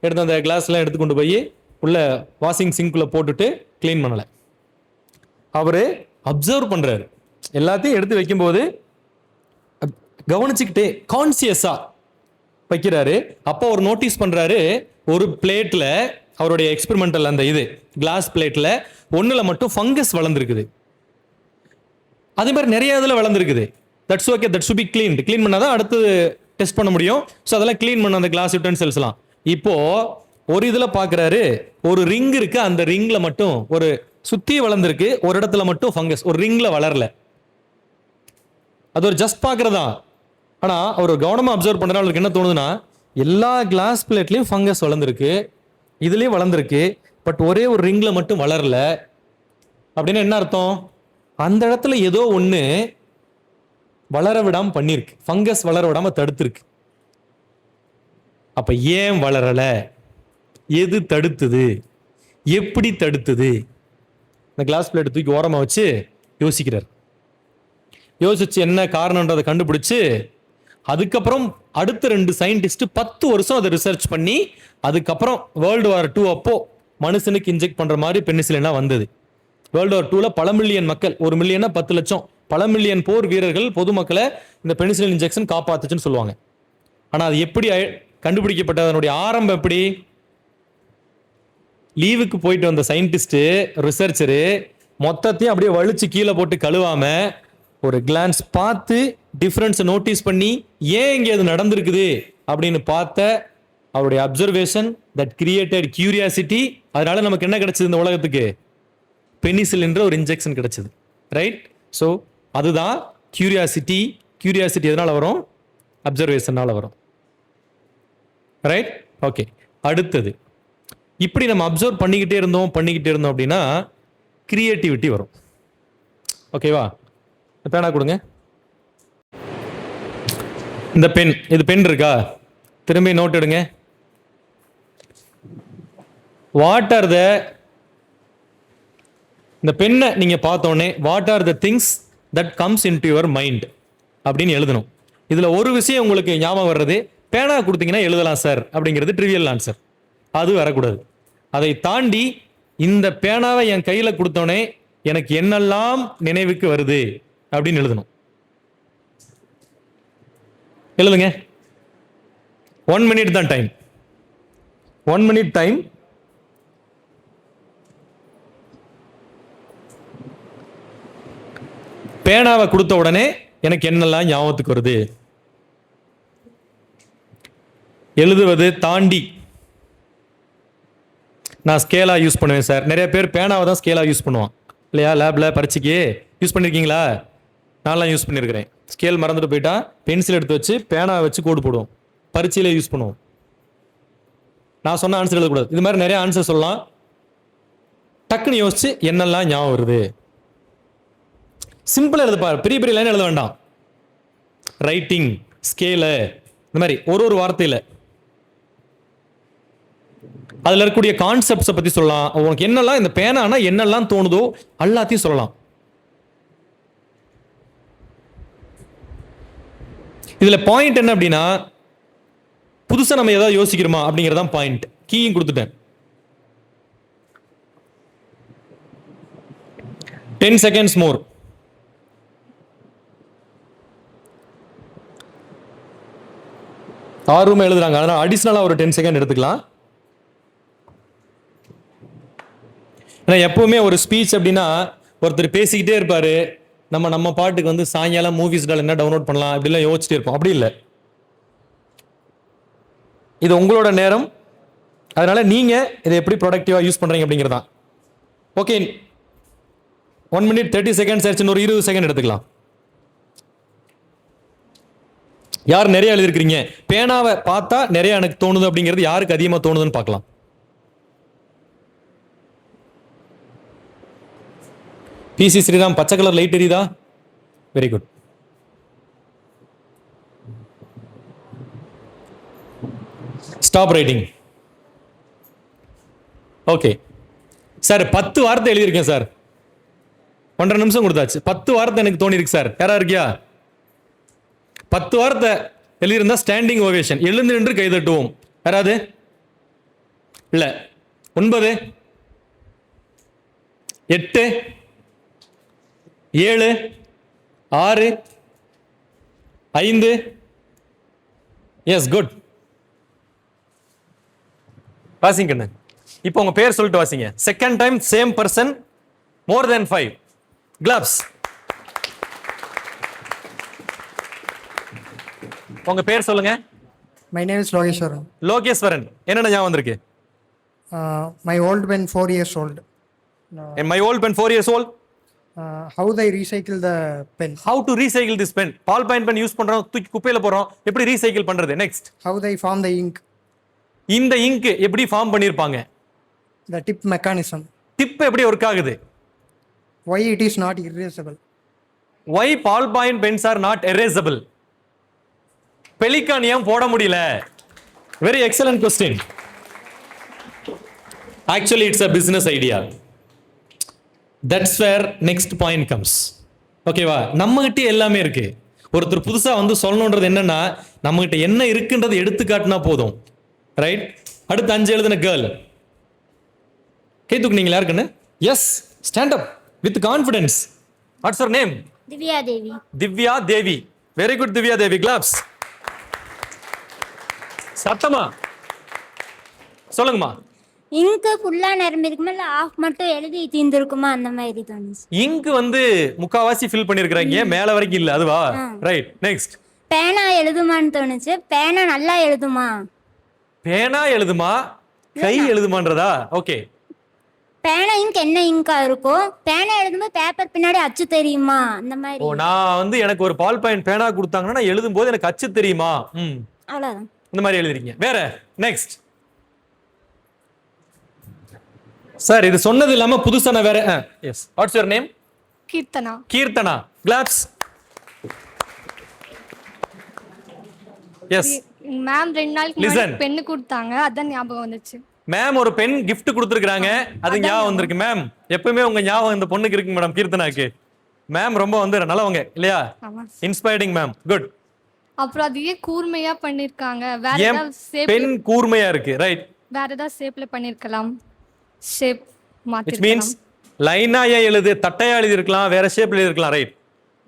எடுத்து அந்த கிளாஸ்லாம் எடுத்து கொண்டு போய் உள்ள வாஷிங் சிங்க்குள்ள போட்டுட்டு க்ளீன் பண்ணல. அவரு அப்சர்வ் பண்றாரு, எல்லாத்தையும் எடுத்து வைக்கும்போது கவனிச்சுக்கிட்டே கான்சியஸா வைக்கிறாரு. அப்போ அவர் நோட்டீஸ் பண்றாரு, ஒரு பிளேட்ல, அவருடைய எக்ஸ்பெரிமெண்டல் அந்த இது கிளாஸ் பிளேட்ல ஒண்ணுல மட்டும் ஃபங்கஸ் வளர்ந்துருக்குது. அதே மாதிரி நிறைய இதுல வளர்ந்துருக்குது. That's okay, that should be cleaned. Clean பண்ணாதான் அடுத்து டெஸ்ட் பண்ண முடியும். ஸோ அதெல்லாம் க்ளீன் பண்ண அந்த கிளாஸ் யூட்டன்சில்ஸ் எல்லாம். இப்போ ஒரு இதுல பாக்குறாரு, ஒரு ரிங் இருக்கு, அந்த ரிங்ல மட்டும் ஒரு சுத்தி வளர்ந்துருக்கு, ஒரு இடத்துல மட்டும் ஃபங்கஸ், ஒரு ரிங்ல வளரல. அது ஒரு ஜஸ்ட் பாக்குறதா. ஆனா அவர் கவனமா அப்சர்வ் பண்றதுனால அவருக்கு என்ன தோணுதுன்னா, எல்லா கிளாஸ் பிளேட்லயும் ஃபங்கஸ் வளர்ந்துருக்கு, இதுலயும் வளர்ந்துருக்கு, பட் ஒரே ஒரு ரிங்ல மட்டும் வளரல. அப்படின்னு என்ன அர்த்தம்? அந்த இடத்துல ஏதோ ஒண்ணு வளர விடாம பண்ணிருக்கு, ஃபங்கஸ் வளர விடாம தடுத்திருக்கு. அப்ப ஏன் வளரல? எது தடுத்தது? எப்படி தடுத்தது? இந்த கிளாஸ் பிளேட் தூக்கி ஓரமா வச்சு யோசிக்கிறார். யோசிச்சு என்ன காரணம்ன்றதை கண்டுபிடிச்சு அதுக்கப்புறம் அடுத்த 2 சயின்டிஸ்ட் 10 வருஷம் அதை ரிசர்ச் பண்ணி அதுக்கப்புறம் World War II அப்போ மனுஷனுக்கு இன்ஜெக்ட் பண்ற மாதிரி பெனிசிலினா வந்தது. World War IIல பல மில்லியன் மக்கள், 1 மில்லியனா 10 லட்சம், பல மில்லியன் போர் வீரர்கள் பொதுமக்களை இந்த பெனிசிலின் இன்ஜெக்ஷன் காப்பாத்துச்சுன்னு சொல்லுவாங்க. ஆனா அது எப்படி கண்டுபிடிக்கப்பட்டது, அதனுடைய ஆரம்பம் எப்படி? லீவுக்கு போயிட்டு வந்த சயின்டிஸ்ட் ரிசர்ச்சரு மொத்தத்தையும் அப்படியே வலிச்சு கீழே போட்டு கழுவாம ஒரு கிளான்ஸ் பார்த்து டிஃபரன்ஸ் நோட்டீஸ் பண்ணி ஏன் இங்கே அது நடந்திருக்குது அப்படின்னு பார்த்த அவருடைய அப்சர்வேஷன் தட் கிரியேட்டட் கியூரியாசிட்டி. அதனால நமக்கு என்ன கிடைச்சது இந்த உலகத்துக்கு? பெனிசிலின்ற ஒரு இன்ஜெக்ஷன் கிடைச்சது. ரைட்? ஸோ அதுதான் கியூரியாசிட்டி. கியூரியாசிட்டி எதனால வரும்? அப்சர்வேஷனால வரும். ரைட்? ஓகே. அடுத்தது, இப்படி நம்ம அப்சர்வ் பண்ணிக்கிட்டே இருந்தோம் அப்படின்னா கிரியேட்டிவிட்டி வரும். ஓகேவா? பேனா கொடுங்க. இந்த பென், இது பென் இருக்கா? திரும்பி நோட் எடுங்க. வாட் ஆர் த, இந்த பெண்ணை நீங்க பார்த்தோன்னே what are the things that comes in to your mind அப்படின்னு எழுதணும். இதுல ஒரு விஷயம் உங்களுக்கு ஞாபகம் வர்றது, பேனா கொடுத்தீங்கன்னா எழுதலாம் சார் அப்படிங்கிறது ட்ரிவியல் ஆன்சர். அது வரக்கூடாது. அதை தாண்டி இந்த பேனாவை என் கையில கொடுத்தோன்னே எனக்கு என்னெல்லாம் நினைவுக்கு வருது அப்படின்னு எழுதணும். எழுதுங்க. 1 minute தான் டைம். 1 minute time. பேனாவை கொடுத்த உடனே எனக்கு என்னெல்லாம் ஞாபகத்துக்கு வருது. எழுதுவது தாண்டி நான் ஸ்கேலா யூஸ் பண்ணுவேன் சார். நிறைய பேர் பேனாவை தான் ஸ்கேலா யூஸ் பண்ணுவான் இல்லையா? லேப்ல பரீட்சைக்கு யூஸ் பண்ணிருக்கீங்களா? நான்லாம் யூஸ் பண்ணியிருக்கிறேன். ஸ்கேல் மறந்துட்டு போயிட்டா பென்சில் எடுத்து வச்சு பேனாவை வச்சு கோடு போடுவோம், பரீட்சையில யூஸ் பண்ணுவோம். நான் சொன்ன ஆன்சர் எழுதக்கூடாது. இது மாதிரி நிறைய ஆன்சர் சொல்லலாம். டக்குன்னு யோசிச்சு என்னெல்லாம் ஞாபகம் வருது. சிம்பிளா எழுதுப்பா, பெரிய பெரிய லைன் எழுத வேண்டாம். ரைட்டிங், ஸ்கேலு, இந்த மாதிரி ஒரு வார்த்தையில அதுல இருக்கக்கூடிய கான்செப்ட்ஸை பத்தி சொல்லலாம். உனக்கு என்னெல்லாம் இந்த பேனானா என்னெல்லாம் தோணுதோ எல்லாத்தையும் சொல்லலாம். இதுல பாயிண்ட் என்ன அப்படின்னா, புதுசா நம்ம ஏதாவது யோசிக்கிறோமா அப்படிங்கறதான் பாயிண்ட். கீயும் கொடுத்துட்டேன். 10 seconds more. ஆர்வமா எழுதுறாங்க, அதனால அடிஷனலா ஒரு 10 செகண்ட் எடுத்துக்கலாம். ஏன்னா எப்பவுமே ஒரு ஸ்பீச் அப்படின்னா ஒருத்தர் பேசிக்கிட்டே இருப்பாரு, நம்ம பாட்டுக்கு வந்து சாயங்காலம் மூவிஸ்டால் என்ன டவுன்லோட் பண்ணலாம் அப்படிலாம் யோசிச்சுட்டே இருப்போம். அப்படி இல்லை, இது உங்களோட நேரம். அதனால நீங்க இதை எப்படி ப்ரொடக்டிவா யூஸ் பண்றீங்க அப்படிங்கிறதா. ஓகே, 1 minute 30 seconds ஆயிடுச்சு. ஒரு 20 செகண்ட் எடுத்துக்கலாம். யார் நிறைய எழுதிருக்கிறீங்க? பேனாவை பார்த்தா நிறைய எனக்கு தோணுது அப்படிங்கிறது யாருக்கு அதிகமா தோணுதுன்னு பார்க்கலாம். பிசி ஸ்ரீராம், பச்சை கலர் லைட் எரியுதா? Very good. Stop writing. Okay sir, 10 வார்த்தை எழுதியிருக்கேன் சார். 1.5 நிமிஷம் கொடுத்தாச்சு. 10 வார்த்தை எனக்கு தோணி இருக்கு சார். யாரா இருக்கியா? 10 வார்த்தை எழுதியிருந்தா ஸ்டாண்டிங் ஓவேஷன், எழுந்து நின்று கைதட்டுவோம். யாராவது? இல்ல. 9, 8, 7, 6, 5. Yes, good. வாசிங்க. இப்போ உங்க பேர் சொல்லிட்டு வாசிங்க. Second time same person, more than 5. Claps. உங்க பேர் சொல்லுங்க. My name is Logeshwaran. Logeswaran. என்னென்ன ஞாபகம் வந்திருக்கு? My old pen 4 years old. And my old pen 4 years old. How they recycle the pen. How to recycle this pen? Ball point pen use பண்றோம், தூக்கி குப்பையில போறோம். எப்படி ரீசைக்கிள் பண்றது? Next. How they form the ink. இந்த ink எப்படி form பண்ணிருப்பாங்க? The tip mechanism. Tip எப்படி ஒர்க் ஆகுது? Why it is not erasable. Why ball point pens are not erasable? Pelikan ஏன் போட முடியல? Very excellent question. Actually it's a business idea. That's where next point comes. ஓகேவா? நம்ம கிட்ட எல்லாமே இருக்கு. ஒருத்தர் புதுசா வந்து சொல்லணுன்றது என்னன்னா நம்மகிட்ட என்ன இருக்குன்றது எடுத்து காட்டினா போதும். ரைட்? அடுத்து 5 எழுதின கேர்ள் கை தூக்குனீங்களா இருக்குன்னு? Yes, stand up with confidence. What's your name? Divya Devi. Divya Devi. Very good Divya Devi, claps. சத்தமா சொல்லுங்கம்மா. இங்கு ஃபுல்லா நிரம்பிருக்கு மேல ஆஃப் மட்டும் எழுதி தீர்ந்துருக்குமா அந்த மாதிரி தோணுச்சு. இங்கு வந்து முக்காவாசி ஃபில் பண்ணிருக்கீங்க, மேல வரைக்கும் இல்ல, அதுவா? Right, next. பேனா எழுதுமான்னு தோணுச்சு. பேனா நல்லா எழுதுமா? பேனா எழுதுமா, கை எழுதுமான்றதா? ஓகே. பேனா இங்க் என்ன இங்கா இருக்கும்? பேனா எழுதும்போது பேப்பர் பின்னாடி அச்சு தெரியுமா அந்த மாதிரி. ஓ, நான் வந்து எனக்கு ஒரு பால் பாயிண்ட் பேனா கொடுத்தாங்கன்னா நான் எழுதும்போது எனக்கு அச்சு தெரியுமா? அவ்வளவுதான். இந்த மாதிரி எழுதிருக்கீங்க. வேற நெக்ஸ்ட். சார் இது சொன்னது இல்லாம புதுசா நான் வேற. Yes, what's your name? Keerthana. Keerthana, claps. Yes ma'am 2 நாளைக்கு Listen. முன்னாடி பென்னு கொடுத்தாங்க, அதான் ஞாபகம் வந்துச்சு. மேம் ஒரு பென் gift கொடுத்துருக்காங்க, அது ஞாபகம் வந்திருக்கு. மேம் எப்பவுமே உங்க ஞாபகம் இந்த பொண்ணுக்கு இருக்கு மேடம், கீர்த்தனாக்கு. மேம் ரொம்ப வந்து நல்லவங்க இல்லையா? ஆமா. Inspiring ma'am, good. அப்புறம் அதையே கூர்மையா பண்ணிருக்காங்க. வேற ஏன் ஏதாவது ஷேப், பென் கூர்மையா இருக்கு? ரைட். வேற ஏதாவது ஷேப்ல பண்ணிருக்கலாம். Shape which means மாத்திருக்கலாம். லைனா எழுது, தட்டையா எழுதி இருக்கலாம், வேற ஷேப்ல எழுதி இருக்கலாம். ரைட்.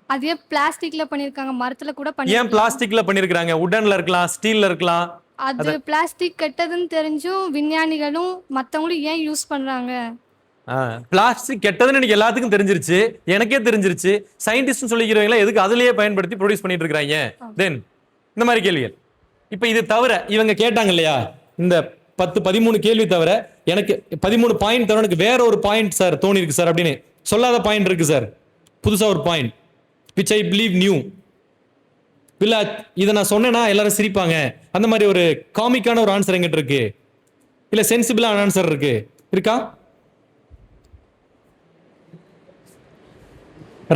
அதே பிளாஸ்டிக்ல பண்ணிருக்காங்க, மரத்துல கூட ஏன் பண்ணிருக்காங்க. பிளாஸ்டிக்ல பண்ணிருக்காங்க? உடன்ல இருக்கலாம், ஸ்டீல்ல இருக்கலாம். அது பிளாஸ்டிக் கெட்டதுன்னு தெரிஞ்சும் விஞ்ஞானிகளும் மத்தவங்களும் ஏன் யூஸ் பண்றாங்க? பிளாஸ்டிக் கெட்டதுன்னு எனக்கு எல்லாத்துக்கும் தெரிஞ்சிருச்சு, எனக்கே தெரிஞ்சிருச்சு. சயின்டிஸ்ட் சொல்லிக்கிறவங்க எதுக்கு அதுலயே பயன்படுத்தி ப்ரொடியூஸ் பண்ணிட்டு இருக்காங்க? தென் இந்த மாதிரி கேள்விகள். இப்ப இது தவிர இவங்க கேட்டாங்க இல்லையா, இந்த 10-13 கேள்வி தவிர எனக்கு 13 பாயிண்ட் தவிர எனக்கு வேற ஒரு பாயிண்ட் சார் தோணி இருக்கு சார் அப்படின்னு சொல்லாத பாயிண்ட் இருக்கு சார். புதுசா ஒரு point which I believe new. இல்ல இதை நான் சொன்னேன்னா எல்லாரும் சிரிப்பாங்க, அந்த மாதிரி ஒரு காமிக்கான ஒரு ஆன்சர் எங்கிட்ட இருக்கு, இல்ல சென்சிபிளான ஆன்சர் இருக்கா?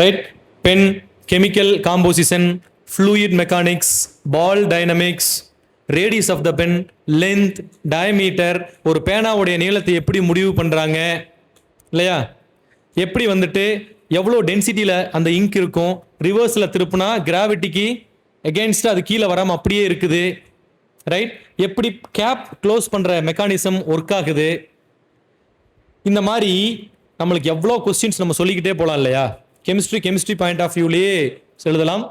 Right. Pen, chemical composition, fluid mechanics, ball dynamics, radius of the pen, length, diameter, ஒரு பேனாவுடைய நீளத்தை எப்படி முடிவு பண்றாங்க இல்லையா, எப்படி வந்துட்டு எவ்வளோ டென்சிட்டியில் அந்த இங்க் இருக்கும், ரிவர்ஸில் திருப்புனா கிராவிட்டிக்கு எகெயின்ஸ்ட் அது கீழே வராமல் அப்படியே இருக்குது. ரைட். எப்படி கேப் க்ளோஸ் பண்ணுற மெக்கானிசம் ஒர்க் ஆகுது. இந்த மாதிரி நம்மளுக்கு எவ்வளோ கொஸ்டின்ஸ் நம்ம சொல்லிக்கிட்டே போகலாம் இல்லையா? கெமிஸ்ட்ரி பாயிண்ட் ஆஃப் வியூலேயே எழுதலாம்,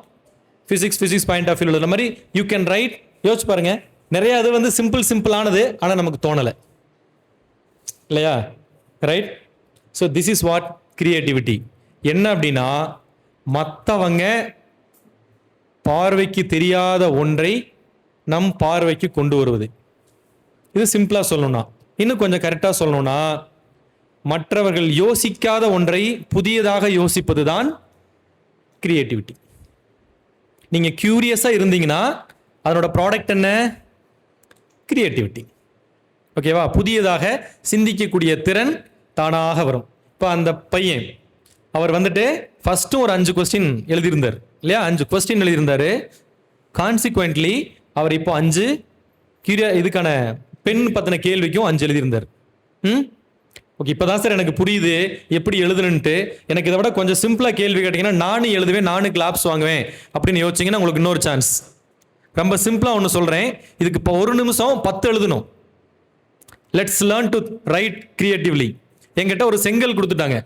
ஃபிசிக்ஸ் பாயிண்ட் ஆஃப் வியூ எழுதுற மாதிரி யூ கேன் ரைட். யோசிச்சு பாருங்க, நிறைய அது வந்து சிம்பிளானது, ஆனால் நமக்கு தோணலை இல்லையா? Right. So this is what creativity. என்ன அப்படின்னா, மற்றவங்க பார்வைக்கு தெரியாத ஒன்றை நம் பார்வைக்கு கொண்டு வருவது. இது சிம்பிளா சொல்லணும்னா, இன்னும் கொஞ்சம் கரெக்டா சொல்லணும்னா, மற்றவர்கள் யோசிக்காத ஒன்றை புதியதாக யோசிப்பது தான் கிரியேட்டிவிட்டி. நீங்க கியூரியஸா இருந்தீங்கன்னா அதனோட ப்ராடக்ட் என்ன? கிரியேட்டிவிட்டி. ஓகேவா? புதியதாக சிந்திக்கக்கூடிய திறன் தானாக வரும். இப்போ அந்த பையன் அவர் வந்துட்டு ஃபர்ஸ்ட்டும் ஒரு 5 கொஸ்டின் எழுதியிருந்தார் இல்லையா? 5 கொஸ்டின் எழுதியிருந்தாரு. கான்சிக்வென்ட்லி அவர் இப்போ 5 இதுக்கான பெண் பத்தின கேள்விக்கும் 5 எழுதியிருந்தார். ஓகே, இப்போதான் சார் எனக்கு புரியுது எப்படி எழுதுனுன்ட்டு. எனக்கு இதை விட கொஞ்சம் சிம்பிளா கேள்வி கேட்டீங்கன்னா நானும் எழுதுவேன், நானும் கிளாப்ஸ் வாங்குவேன் அப்படின்னு யோசிச்சிங்கன்னா உங்களுக்கு இன்னொரு சான்ஸ். ரொம்ப சிம்பிளா ஒன்று சொல்றேன், இதுக்கு இப்போ 1 நிமிஷம் 10 எழுதணும். Let's learn to right creatively. என்கிட்ட ஒரு செங்கல் கொடுத்துட்டாங்க,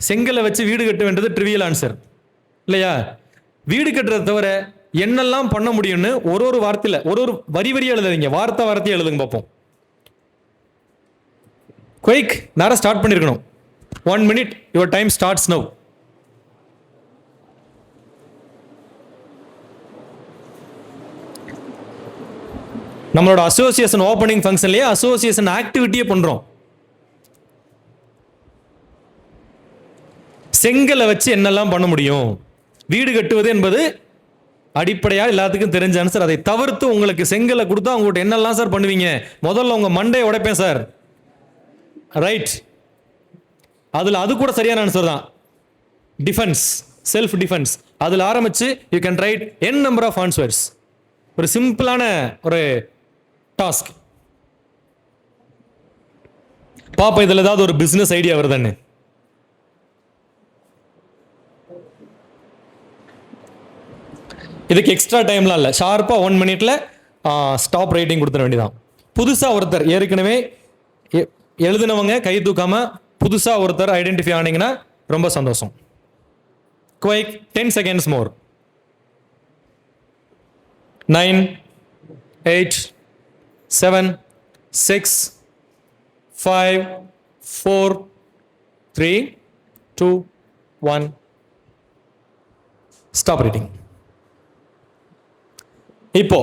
செங்கலை வச்சு வீடு கட்ட வேண்டியது ட்ரிவியல் ஆன்சர் இல்லையா? வீடு கட்டுறதை தவிர என்னெல்லாம் பண்ண முடியும்னு ஒரு வார்த்தையில் ஒரு வரியா எழுதுறீங்க, வார்த்தையை எழுதுங்க பார்ப்போம். குயிக், நேரம் ஸ்டார்ட் பண்ணிருக்கணும். 1 minute, your time starts now. நம்மளோட அசோசியேஷன் ஓப்பனிங் ஃபங்க்ஷன்லயே அசோசியேஷன் ஆக்டிவிட்டியே பண்றோம். செங்கலை வச்சு என்னெல்லாம் பண்ண முடியும்? வீடு கட்டுவது என்பது அடிப்படையாக எல்லாத்துக்கும் தெரிஞ்ச ஆன்சர். அதை தவிர்த்து உங்களுக்கு செங்கலை கொடுத்தா உங்கள்கிட்ட என்னெல்லாம் சார் பண்ணுவீங்க? முதல்ல உங்க மண்டையை உடைப்பேன் சார். ரைட். அதுல அது கூட சரியான ஆன்சர் தான். டிஃபென்ஸ், செல்ஃப் டிஃபென்ஸ், அதுல ஆரம்பிச்சு you can write n number of answers. ஒரு சிம்பிளான ஒரு டாஸ்க். பாப்பா இதுல ஏதாவது ஒரு பிசினஸ் ஐடியா வருதானே? இதுக்கு எக்ஸ்ட்ரா டைம்லாம் இல்லை, ஷார்ப்பாக 1 மினிட்ல ஸ்டாப் ரைட்டிங் கொடுத்துட வேண்டியதான். புதுசாக ஒருத்தர் ஏற்கனவே எழுதினவங்க கை தூக்காம புதுசாக ஒருத்தர் ஐடென்டிஃபை ஆனீங்கன்னா ரொம்ப சந்தோஷம். குவைக் 10 செகண்ட்ஸ் மோர். 9, 8, 7, 6, 5, 4, 3, 2, 1. Stop writing. இப்போ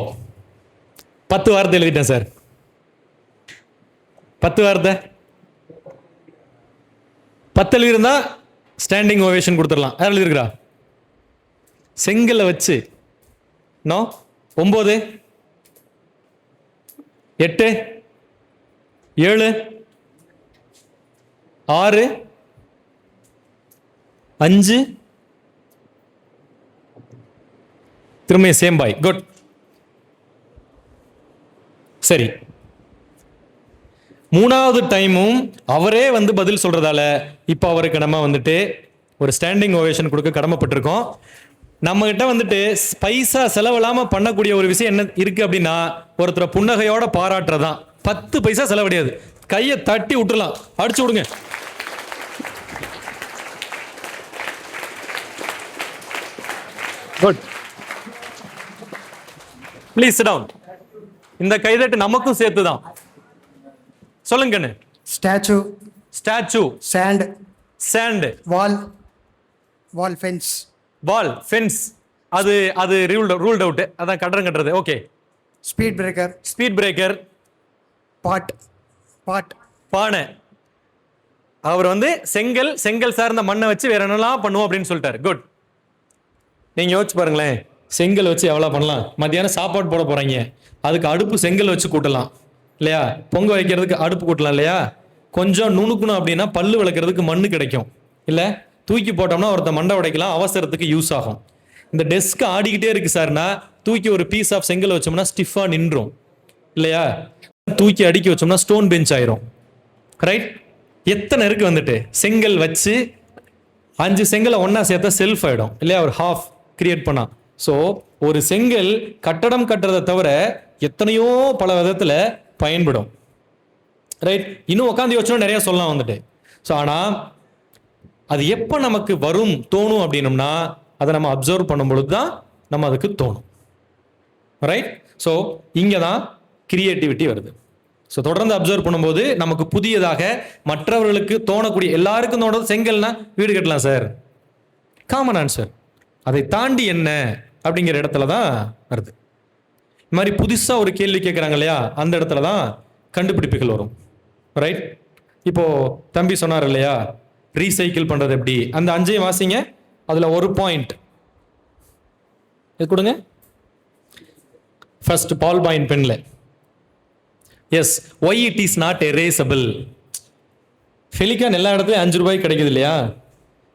10 வார்த்தை எழுதிட்டேன் சார். 10 வார்த்தை 10 எழுதியிருந்தா ஸ்டாண்டிங் ஓவேஷன் கொடுத்துடலாம். யார் எழுதிருக்கிறா? செங்கல்ல வச்சு. நோ. 9, 8, 7, 6, 5, திரும்ப சேம் பாய். குட். சரி, 3வது டைமும் அவரே வந்து பதில் சொல்றதால இப்போ அவருக்கு நம்ம வந்துட்டு ஒரு ஸ்டாண்டிங் ஓவேஷன் கொடுக்க கடமைப்பட்டிருக்கோம். நம்ம கிட்ட வந்துட்டு பைசா செலவில்லாம பண்ணக்கூடிய ஒரு விஷயம் என்ன இருக்கு அப்படின்னா, ஒருத்தரை புன்னகையோட பாராட்டுறதான். 10 பைசா செலவடையாது. கையை தட்டி விட்டுலாம், அடிச்சு விடுங்க. குட். Please sit down. இந்த கைதட்டு நமக்கும் சேர்த்து தான். சொல்லுங்க கண்ணு. Statue, statue, sand, sand, wall, wall fence, வால், ஃபென்ஸ். அது ரூல்ட் அவுட். அதான் கட்டடம் கட்டுறது. Okay. speed breaker, speed breaker, pot, பானை. அவர் வந்து செங்கல் சார்ந்த மண்ணை வச்சு வேற என்னெல்லாம் பண்ணுவோம் அப்படின்னு சொல்லிட்டாரு. குட். நீங்க யோசிச்சு பாருங்களேன், செங்கல் வச்சு எவ்வளோ பண்ணலாம். மத்தியானம் சாப்பாடு போட போறாங்க, அதுக்கு அடுப்பு செங்கல் வச்சு கூட்டலாம் இல்லையா? பொங்க வைக்கிறதுக்கு அடுப்பு கூட்டலாம் இல்லையா? கொஞ்சம் நுணுக்கணும் அப்படின்னா பல்லு விளக்குறதுக்கு மண்ணு கிடைக்கும் இல்லை? தூக்கி போட்டோம்னா ஒருத்த மண்டை உடைக்கலாம், அவசரத்துக்கு யூஸ் ஆகும். இந்த டெஸ்க் ஆடிக்கிட்டே இருக்கு சார்னா தூக்கி ஒரு பீஸ் ஆஃப் செங்கல் வச்சோம்னா ஸ்டிஃபாக நின்றும் இல்லையா? தூக்கி அடுக்கி வச்சோம்னா ஸ்டோன் பெஞ்ச் ஆயிரும். ரைட்? எத்தனை இருக்கு வந்துட்டு செங்கல் வச்சு 5 செங்கலை ஒன்னா சேர்த்தா செல்ஃப் ஆயிடும் இல்லையா? ஒரு ஹாஃப் கிரியேட் பண்ணா. ஸோ ஒரு செங்கல் கட்டடம் கட்டுறதை தவிர எத்தனையோ பல விதத்துல பயன்படும். ரைட்? இன்னும் உட்காந்து யோசிச்சோம் நிறைய சொல்லலாம் வந்துட்டு. ஸோ ஆனால் அது எப்போ நமக்கு வரும் தோணும் அப்படின்னம்னா, அதை நம்ம அப்சர்வ் பண்ணும் பொழுது தான் நம்ம அதுக்கு தோணும். ரைட்? ஸோ இங்கே தான் கிரியேட்டிவிட்டி வருது. ஸோ தொடர்ந்து அப்சர்வ் பண்ணும்போது நமக்கு புதியதாக மற்றவர்களுக்கு தோணக்கூடிய, எல்லாருக்கும் தோணுறது செங்கல்னா வீடு கட்டலாம் சார், காமன் ஆன்சர். அதை தாண்டி என்ன அப்படிங்கிற இடத்துல தான் வருது. இது மாதிரி புதுசாக ஒரு கேள்வி கேட்குறாங்க இல்லையா? அந்த இடத்துல தான் கண்டுபிடிப்புகள் வரும். ரைட்? இப்போ தம்பி சொன்னார் இல்லையா, ரீசைக்கிள் பண்றது எப்படி? அந்த 5ஐயும் வாசிங்க. அதுல ஒரு பாயிண்ட் இது கொடுங்க. ஃபர்ஸ்ட் பால் பாயிண்ட் பென்ல, yes, why it is not erasable. Pelikan எல்லா இடத்துலையும் 5 ரூபாய்க்கு கிடைக்குது இல்லையா?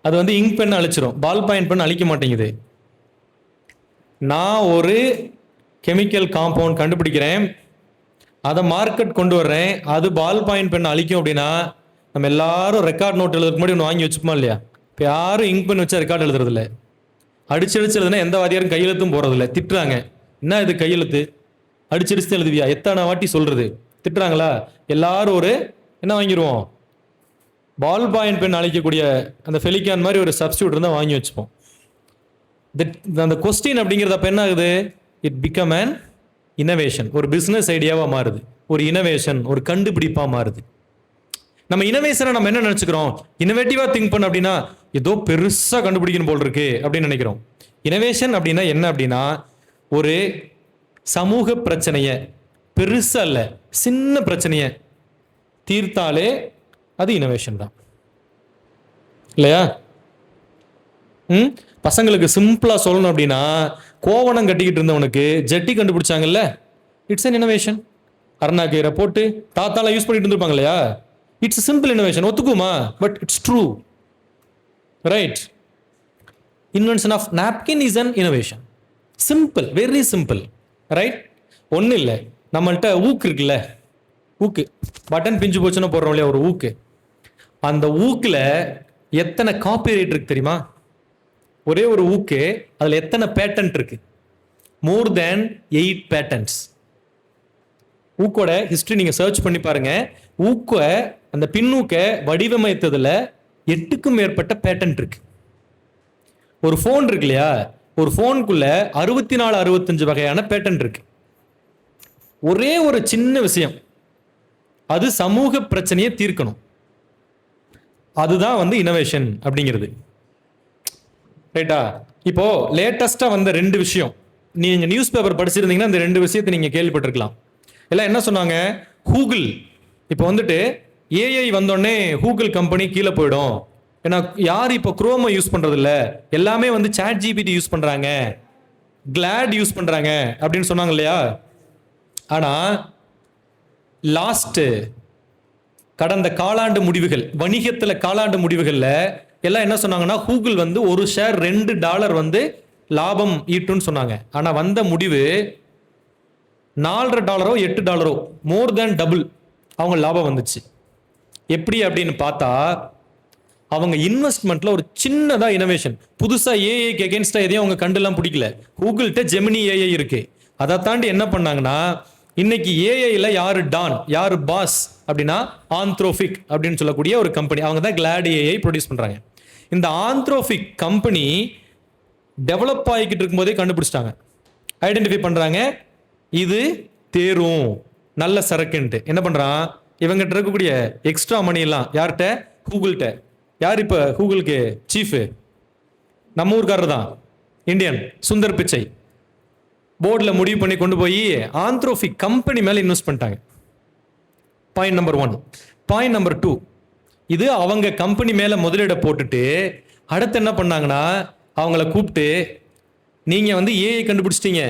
அது வந்து இங்க் பென் அழிச்சிரும், பால் பாயிண்ட் பென் அழிக்க மாட்டேங்குது. நான் ஒரு கெமிக்கல் காம்பவுண்ட் கண்டுபிடிக்கிறேன், அதை மார்க்கெட் கொண்டு வர்றேன், அது பால் பாயிண்ட் பென் அழிக்கும் அப்படின்னா நம்ம எல்லாரும் ரெக்கார்ட் நோட் எழுதுறதுக்கு முன்னாடி ஒன்று வாங்கி வச்சுப்போமா இல்லையா? இப்போ யாரும் இங்க் பென் வச்சா ரெக்கார்ட் எழுதுறது இல்லை. அடிச்சு எழுதுனா எந்த வாதியாரும் கையெழுத்தும் போறதில்லை, திட்டுறாங்க. என்ன இது கையெழுத்து, அடிச்சு எழுதுவியா, எத்தனை வாட்டி சொல்றது, திட்டுறாங்களா? எல்லாரும் ஒரு என்ன வாங்கிடுவோம், பால் பாயிண்ட் பென் அழிக்கக்கூடிய அந்த ஃபெலிகான் மாதிரி ஒரு சப்ஸ்டியூட் இருந்தால் வாங்கி வச்சுப்போம். அந்த கொஸ்டின் அப்படிங்கிறது அப்போ என்ன ஆகுது? It become an innovation. ஒரு பிஸ்னஸ் ஐடியாவாக மாறுது, ஒரு இனோவேஷன், ஒரு கண்டுபிடிப்பாக மாறுது. நம்ம இனோவேஷனை நம்ம என்ன நினச்சிக்கிறோம்? இனோவேட்டிவாக திங்க் பண்ண அப்படின்னா ஏதோ பெருசாக கண்டுபிடிக்கணும் போல் இருக்கு அப்படின்னு நினைக்கிறோம். இனோவேஷன் அப்படின்னா என்ன அப்படின்னா, ஒரு சமூக பிரச்சனையை, பெருசா இல்லை சின்ன பிரச்சனையை தீர்த்தாலே அது இனோவேஷன் தான் இல்லையா? பசங்களுக்கு சிம்பிளா சொல்லணும் அப்படின்னா, கோவணம் கட்டிக்கிட்டு இருந்தவனுக்கு ஜெட்டி கண்டுபிடிச்சாங்கல்ல, இட்ஸ் அன் இனோவேஷன். அருணாக்கீரை போட்டு தாத்தாலாம் யூஸ் பண்ணிட்டு இருந்திருப்பாங்க இல்லையா? It's simple innovation. ஒத்துக்குமா? But it's true. Right? Invention of napkin is an innovation. Simple, very simple. Right? ஒன்றும் இல்லை, நம்மள்கிட்ட ஊக்கு இருக்குல்ல, ஊக்கு பட்டன் பிஞ்சு போச்சுன்னா போடுறோம் இல்லையா ஒரு ஊக்கு, அந்த ஊக்கில் எத்தனை காப்பிரைட் இருக்கு தெரியுமா? ஒரே ஒரு ஊக்கு, அதில் எத்தனை பேட்டன்ட் இருக்கு? மோர் தேன் 8 பேட்டன்ட்ஸ். ஊக்கோட ஹிஸ்டரி நீங்க சர்ச் பண்ணி பாருங்க. ஊக்க அந்த பின்னூக்க வடிவமைத்ததுல 8க்கும் மேற்பட்ட பேட்டன்ட் இருக்கு. ஒரு ஃபோன் இருக்கு இல்லையா, ஒரு ஃபோனுக்குள்ள 64 65 வகையான பேட்டன்ட் இருக்கு. ஒரே ஒரு சின்ன விஷயம், அது சமூக பிரச்சனையை தீர்க்கணும். அதுதான் வந்து இனோவேஷன் அப்படிங்கிறது. ரைட்டா? இப்போ லேட்டஸ்டா வந்த 2 விஷயம், நீங்க நியூஸ் பேப்பர் படிச்சிருந்தீங்கன்னா இந்த 2 விஷயத்தை நீங்க கேள்விப்பட்டிருக்கலாம். எல்லாம் என்ன சொன்னாங்க? கூகுள் இப்போ வந்துட்டு ஏஐ வந்தோடனே கூகுள் கம்பெனி கீழே போயிடும். ஏன்னா யார் இப்போ குரோமை யூஸ் பண்றது இல்ல, எல்லாமே வந்து சாட் ஜிபிடி யூஸ் பண்றாங்க, கிளாட் யூஸ் பண்றாங்க அப்படின்னு சொன்னாங்க இல்லையா? ஆனா லாஸ்ட் கடந்த காலாண்டு முடிவுகள், வணிகத்துல காலாண்டு முடிவுகள்ல எல்லாம் என்ன சொன்னாங்கன்னா கூகுள் வந்து ஒரு ஷேர் $2 வந்து லாபம் ஈட்டுன்னு சொன்னாங்க. ஆனா வந்த முடிவு $4.5 $8 மோர் தேன் டபுள் அவங்க லாபம் வந்துச்சு. எப்படி அப்படின்னு பார்த்தா அவங்க இன்வெஸ்ட்மெண்ட்ல ஒரு சின்னதா இனோவேஷன், புதுசா ஏஐக்கு எகென்ஸ்டா எதையும் அவங்க கண்டுலாம் பிடிக்கல. கூகுள்கிட்ட ஜெமினி ஏஐ இருக்கு. அதை தாண்டி என்ன பண்ணாங்கன்னா, இன்னைக்கு ஏஐல யாரு டான் யாரு பாஸ் அப்படின்னா ஆந்த்ரோபிக் அப்படின்னு சொல்லக்கூடிய ஒரு கம்பெனி, அவங்க தான் கிளாட் ஏஐ ப்ரொடியூஸ் பண்றாங்க. இந்த ஆந்த்ரோபிக் கம்பெனி டெவலப் ஆகிக்கிட்டு இருக்கும்போதே கண்டுபிடிச்சிட்டாங்க, ஐடென்டிஃபை பண்றாங்க இது தேரும் நல்ல சரக்குன்ட்டு. என்ன பண்றான், இவங்கிட்ட இருக்கக்கூடிய எக்ஸ்ட்ரா மணி எல்லாம் யார்கிட்ட? கூகுள்கிட்ட. யார் இப்ப கூகுளுக்கு சீஃப்? நம்ம ஊர்காரர் தான், இந்தியன் சுந்தர் பிச்சை. போர்டில் முடிவு பண்ணி கொண்டு போய் ஆந்த்ரோபிக் கம்பெனி மேல இன்வெஸ்ட் பண்ணிட்டாங்க. Point number 1. பாயிண்ட் நம்பர் 2, இது அவங்க கம்பெனி மேல முதலீட போட்டுட்டு அடுத்து என்ன பண்ணாங்கன்னா, அவங்கள கூப்பிட்டு நீங்க வந்து ஏஐ கண்டுபிடிச்சிட்டீங்க,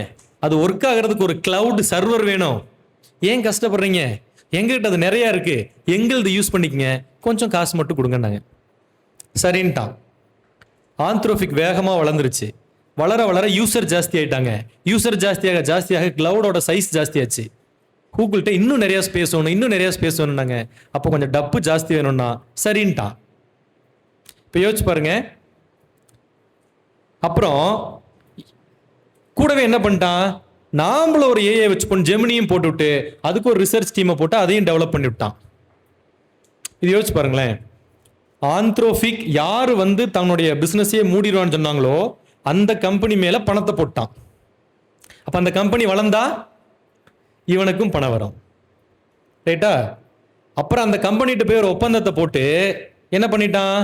அது ஒர்க் ஆகிறதுக்கு ஒரு கிளவுட் சர்வர் வேணும், ஏன் கஷ்டப்படுறீங்க, எங்ககிட்ட அது நிறைய இருக்கு, எங்களது யூஸ் பண்ணிக்கங்க, கொஞ்சம் காசு மட்டும் கொடுங்கன்னாங்க. சரின்ட்டான். ஆந்த்ரோபிக் வேகமா வளர்ந்துருச்சு. வளர வளர யூசர் ஜாஸ்தி ஆயிட்டாங்க. யூசர் ஜாஸ்தியாக ஜாஸ்தியாக கிளவுடோட சைஸ் ஜாஸ்தியாச்சு. கூகுள்கிட்ட இன்னும் நிறைய ஸ்பேஸ் வேணும், இன்னும் நிறைய ஸ்பேஸ் வேணும்னாங்க. அப்போ கொஞ்சம் டப்பு ஜாஸ்தி வேணும்னா சரின்ட்டான். இப்போ யோசிச்சு பாருங்க. அப்புறம் கூடவே என்ன பண்ணிட்டான், நாமள ஒரு ஏஐ வச்சு ஜெமினியும் போட்டு விட்டு அதுக்கு ஒரு ரிசர்ச் டீமை போட்டு அதையும் டெவலப் பண்ணி விட்டான். இது யோசிச்சு பாருங்களேன். ஆந்த்ரோபிக் யாரு வந்து தன்னுடைய பிசினஸையே மூடிடுவான்னு சொன்னாங்களோ அந்த கம்பெனி மேல பணத்தை போட்டான். அப்ப அந்த கம்பெனி வளர்ந்தா இவனுக்கும் பணம் வரும். ரைட்டா? அப்புறம் அந்த கம்பெனிட்டு போய் ஒரு ஒப்பந்தத்தை போட்டு என்ன பண்ணிட்டான்,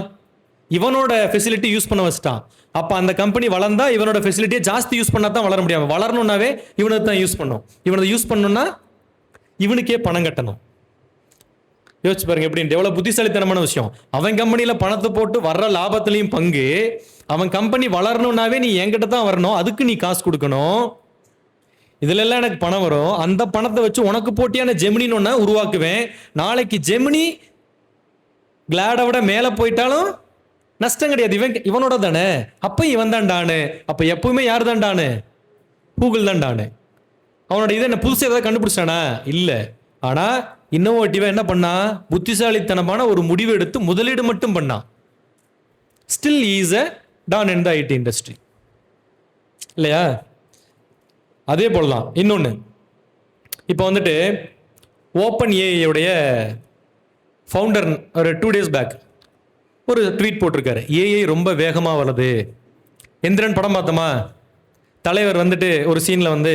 இவனோட ஃபெசிலிட்டி யூஸ் பண்ண வச்சுட்டான். அப்ப அந்த கம்பெனி வளர்ந்தா இவனோட ஃபெசிலிட்டியை ஜாஸ்தி யூஸ் பண்ணா தான் வளர முடியாம, வளரணும்னாவே இவனுக்கு தான் யூஸ் பண்ணும். இவனை யூஸ் பண்ணணும்னா இவனுக்கே பணம் கட்டணும். யோசிச்சு பாருங்க எப்படி எவ்வளவு புத்திசாலித்தனமான விஷயம். அவன் கம்பெனியில பணத்தை போட்டு வர்ற லாபத்திலையும் பங்கு, அவன் கம்பெனி வளரணும்னாவே நீ என்கிட்ட தான் வரணும், அதுக்கு நீ காசு கொடுக்கணும், இதுல எல்லாம் எனக்கு பணம் வரும், அந்த பணத்தை வச்சு உனக்கு போட்டியான ஜெமினின்னு ஒண்ண உருவாக்குவேன். நாளைக்கு ஜெமினி கிளாட விட மேல போயிட்டாலும் நஷ்டம் கிடையாது, இவனோட தானே, அப்ப இவன் தான் டானு. அப்ப எப்பவுமே யார் தான் டானு? கூகுள் தான் டானு. அவனோட இதை என்ன புதுசு ஏதாவது கண்டுபிடிச்சானா? இல்ல. ஆனா இன்னோவேட்டிவா என்ன பண்ணா, புத்திசாலித்தனமான ஒரு முடிவு எடுத்து முதலீடு மட்டும் பண்ணான். Still is a don in the IT industry இல்லையா? அதே போலதான் இன்னொன்னு. இப்போ வந்துட்டு ஓப்பன் ஏஐயோடைய ஃபவுண்டர் ஒரு 2 days பேக் ஒரு ட்வீட் போட்டிருக்காரு, ஏஐ ரொம்ப வேகமா வருது. எந்திரன் படம் பார்த்தோமா, தலைவர் வந்துட்டு ஒரு சீன்ல வந்து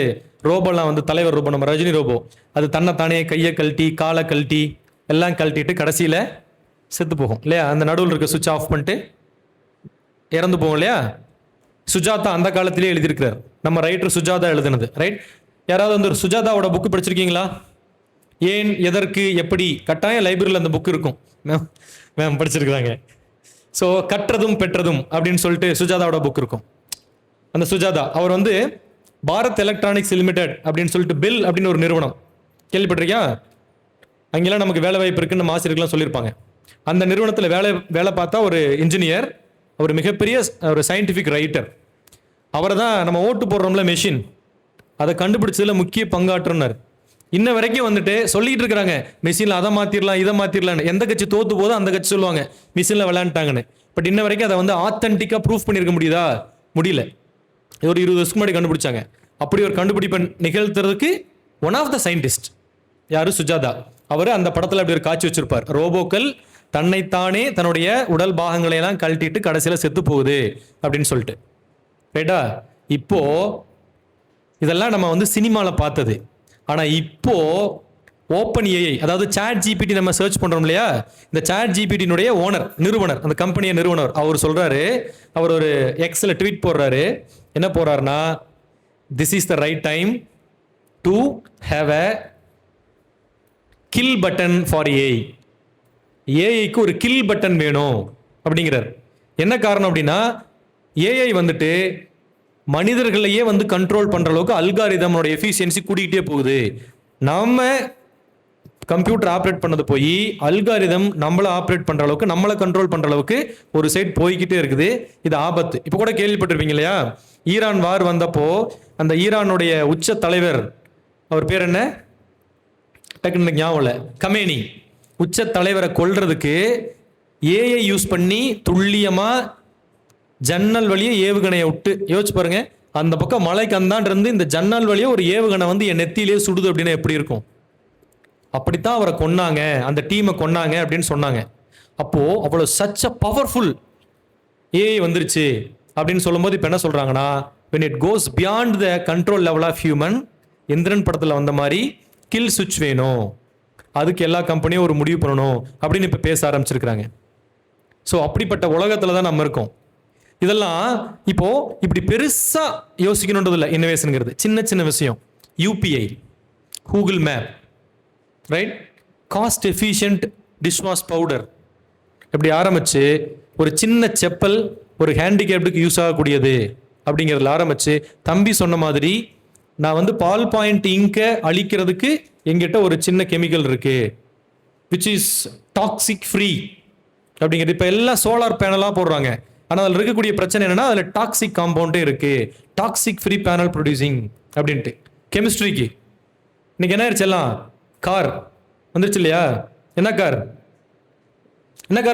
ரோபோலாம் வந்து தலைவர் ரோபோ, நம்ம ரஜினி ரோபோ, அது தன்னை தானே கையை கழட்டி காலை கழட்டி எல்லாம் கழட்டிட்டு கடைசியில செத்து போகும் இல்லையா? அந்த நடுவில் இருக்க சுவிட்ச் ஆஃப் பண்ணிட்டு இறந்து போகும் இல்லையா? சுஜாதா அந்த காலத்திலே எழுதியிருக்கிறார், நம்ம ரைட்டர் சுஜாதா எழுதுனது. ரைட்? யாராவது வந்து சுஜாதாவோட புக்கு படிச்சிருக்கீங்களா? ஏன் எதற்கு எப்படி? கட்டாயம் லைப்ரரியில் அந்த புக் இருக்கும், மேம் படிச்சிருக்கிறாங்க. ஸோ கற்றதும் பெற்றதும் அப்படின்னு சொல்லிட்டு சுஜாதாவோட புக் இருக்கும். அந்த சுஜாதா அவர் வந்து பாரத் எலக்ட்ரானிக்ஸ் லிமிடெட் அப்படின்னு சொல்லிட்டு பில் அப்படின்னு ஒரு நிறுவனம், கேள்விப்பட்டிருக்கியா? அங்கெல்லாம் நமக்கு வேலை வாய்ப்பு இருக்குன்னு நம்ம ஆசிரியர்கள்லாம் சொல்லியிருப்பாங்க. அந்த நிறுவனத்தில் வேலை பார்த்தா ஒரு இன்ஜினியர், அவர் மிகப்பெரிய ஒரு சயின்டிஃபிக் ரைட்டர். அவரை தான் நம்ம ஓட்டு போடுறோம்ல மெஷின், அதை கண்டுபிடிச்சதுல முக்கிய பங்காற்றுனர். இன்ன வரைக்கும் வந்துட்டு சொல்லிட்டு இருக்கிறாங்க, மெஷினில் அதை மாற்றிடலாம் இதை மாற்றிடலான்னு. எந்த கட்சி தோத்து போதோ அந்த கட்சி சொல்லுவாங்க மிஷினில் விளையாண்டாங்கன்னு. பட் இன்ன வரைக்கும் அதை வந்து ஆத்தென்டிக்காக ப்ரூஃப் பண்ணியிருக்க முடியுதா? முடியல. ஒரு 20 வருஷத்துக்கு முன்னாடி கண்டுபிடிச்சாங்க. அப்படி ஒரு கண்டுபிடிப்பை நிகழ்த்துறதுக்கு ஒன் ஆஃப் த சயின்டிஸ்ட் யாரு? சுஜாதா. அவர் அந்த படத்தில் அப்படி ஒரு காட்சி வச்சிருப்பார். ரோபோக்கள் தன்னைத்தானே தன்னுடைய உடல் பாகங்களை எல்லாம் கழட்டிட்டு கடைசியில் செத்து போகுது அப்படின்னு சொல்லிட்டு. ரைட்டா? இப்போ இதெல்லாம் நம்ம வந்து சினிமாவில் பார்த்தது. ஆனால் இப்போ ஓப்பன் ஏஐ, அதாவது சாட் ஜிபிடி நம்ம சர்ச் பண்றோம் இல்லையா, இந்த சாட் ஜிபிடினுடைய நிறுவனர், அந்த கம்பெனியை நிறுவனர் அவர் சொல்றாரு, அவர் ஒரு எக்ஸ்ல ட்வீட் போடுறாரு. என்ன போடுறாருன்னா, this is the right time to have a kill button for AI. ஏஐக்கு ஒரு கில் பட்டன் வேணும் அப்படிங்கிறார். என்ன காரணம் அப்படின்னா, ஏஐ வந்துட்டு மனிதர்களையே வந்து கண்ட்ரோல் பண்ற அளவுக்கு அல்காரிதமோட எஃபிஷியன்சி கூட்டிகிட்டே போகுது. நாம கம்ப்யூட்டர் ஆப்ரேட் பண்ணது போய் அல்காரிதம் நம்மளை ஆப்ரேட் பண்ற அளவுக்கு, நம்மளை கண்ட்ரோல் பண்ற அளவுக்கு ஒரு சைட் போய்கிட்டே இருக்குது. இது ஆபத்து. இப்போ கூட கேள்விப்பட்டிருப்பீங்க இல்லையா, ஈரான் வார் வந்தப்போ அந்த ஈரானுடைய உச்ச தலைவர், அவர் பேர் என்ன டக்குன்னு ஞாபகம் இல்லை, கமேனி, உச்ச தலைவரை கொல்றதுக்கு ஏஐ யூஸ் பண்ணி துல்லியமா ஜன்னல் வழியே ஏவுகணையை விட்டு, யோசிச்சு பாருங்க, அந்த பக்கம் மலைக்கு அந்தாண்டு இருந்து இந்த ஜன்னல் வழியே ஒரு ஏவுகணை வந்து என் நெத்தியிலே சுடுது அப்படின்னா எப்படி இருக்கும்? அப்படித்தான் அவரை கொன்னாங்க, அந்த டீமை கொன்னாங்க அப்படின்னு சொன்னாங்க. அப்போ அவ்வளோ சச் அ பவர்ஃபுல் ஏஐ வந்துருச்சு அப்படின்னு சொல்லும்போது இப்போ என்ன சொல்றாங்கன்னா, when it goes beyond the control level of human, Enthiran படத்தில் வந்த மாதிரி கில் சுவிட்ச் வேணும், அதுக்கு எல்லா கம்பெனியும் ஒரு முடிவு பண்ணணும் அப்படின்னு இப்போ பேச ஆரம்பிச்சிருக்கிறாங்க. ஸோ அப்படிப்பட்ட உலகத்தில் தான் நம்ம இருக்கோம். இதெல்லாம் இப்போ இப்படி பெருசா யோசிக்கணுன்றது இல்லை. இன்னோவேஷனுங்கிறது சின்ன சின்ன விஷயம். UPI, Google map, right, cost efficient dishwash powder, இப்படி ஆரம்பிச்சு ஒரு சின்ன செப்பல் ஒரு ஹேண்டிகேப்டுக்கு யூஸ் ஆகக்கூடியது அப்படிங்கிறதுல ஆரம்பிச்சு, தம்பி சொன்ன மாதிரி நான் வந்து பால் பாயிண்ட் இங்கை அழிக்கிறதுக்கு எங்கிட்ட ஒரு சின்ன கெமிக்கல் இருக்கு, விச் இஸ் டாக்ஸிக் ஃப்ரீ அப்படிங்கிறது. இப்போ எல்லாம் சோலார் பேனலாக போடுறாங்க. ஆனால் அதில் இருக்கக்கூடிய பிரச்சனை என்னன்னா, அதில் டாக்ஸிக் காம்பவுண்டே இருக்கு, டாக்ஸிக் ஃப்ரீ பேனல் ப்ரொடியூசிங் அப்படின்ட்டு. கெமிஸ்ட்ரிக்கு இன்னைக்கு என்ன ஆயிடுச்சு, எல்லாம் கார் வந்துருச்சு இல்லையா? என்ன கார்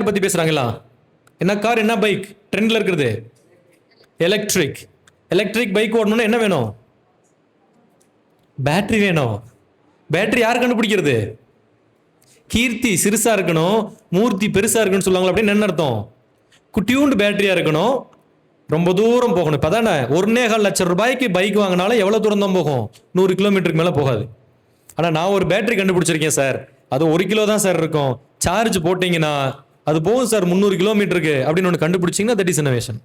பற்றி பேசுகிறாங்களா? என்ன கார், என்ன பைக் ட்ரெண்டில் இருக்கிறது? எலக்ட்ரிக் பைக் ஓடணும்னா என்ன வேணும்? பேட்டரி வேணும். பேட்டரி யார் கண்டுபிடிக்கிறது? கீர்த்தி சிறுசா இருக்கணும், மூர்த்தி பெருசா இருக்குன்னு சொல்லுவாங்களா, அப்படின்னு என்ன அர்த்தம்? குட்டியூண்டு பேட்டரியா இருக்கணும், ரொம்ப தூரம் போகணும். இப்போ தானே 1.25 லட்சம் ரூபாய்க்கு பைக் வாங்கினாலும் எவ்வளோ தூரம் தான் போகும்? 100 கிலோமீட்டருக்கு மேலே போகாது. ஆனால் நான் ஒரு பேட்டரி கண்டுபிடிச்சிருக்கேன் சார், அது 1 கிலோ தான் சார் இருக்கும், சார்ஜ் போட்டிங்கன்னா அது போகும் சார் 300 கிலோமீட்டருக்கு அப்படின்னு ஒன்று கண்டுபிடிச்சிங்கன்னா தட் இஸ் இன்னோவேஷன்,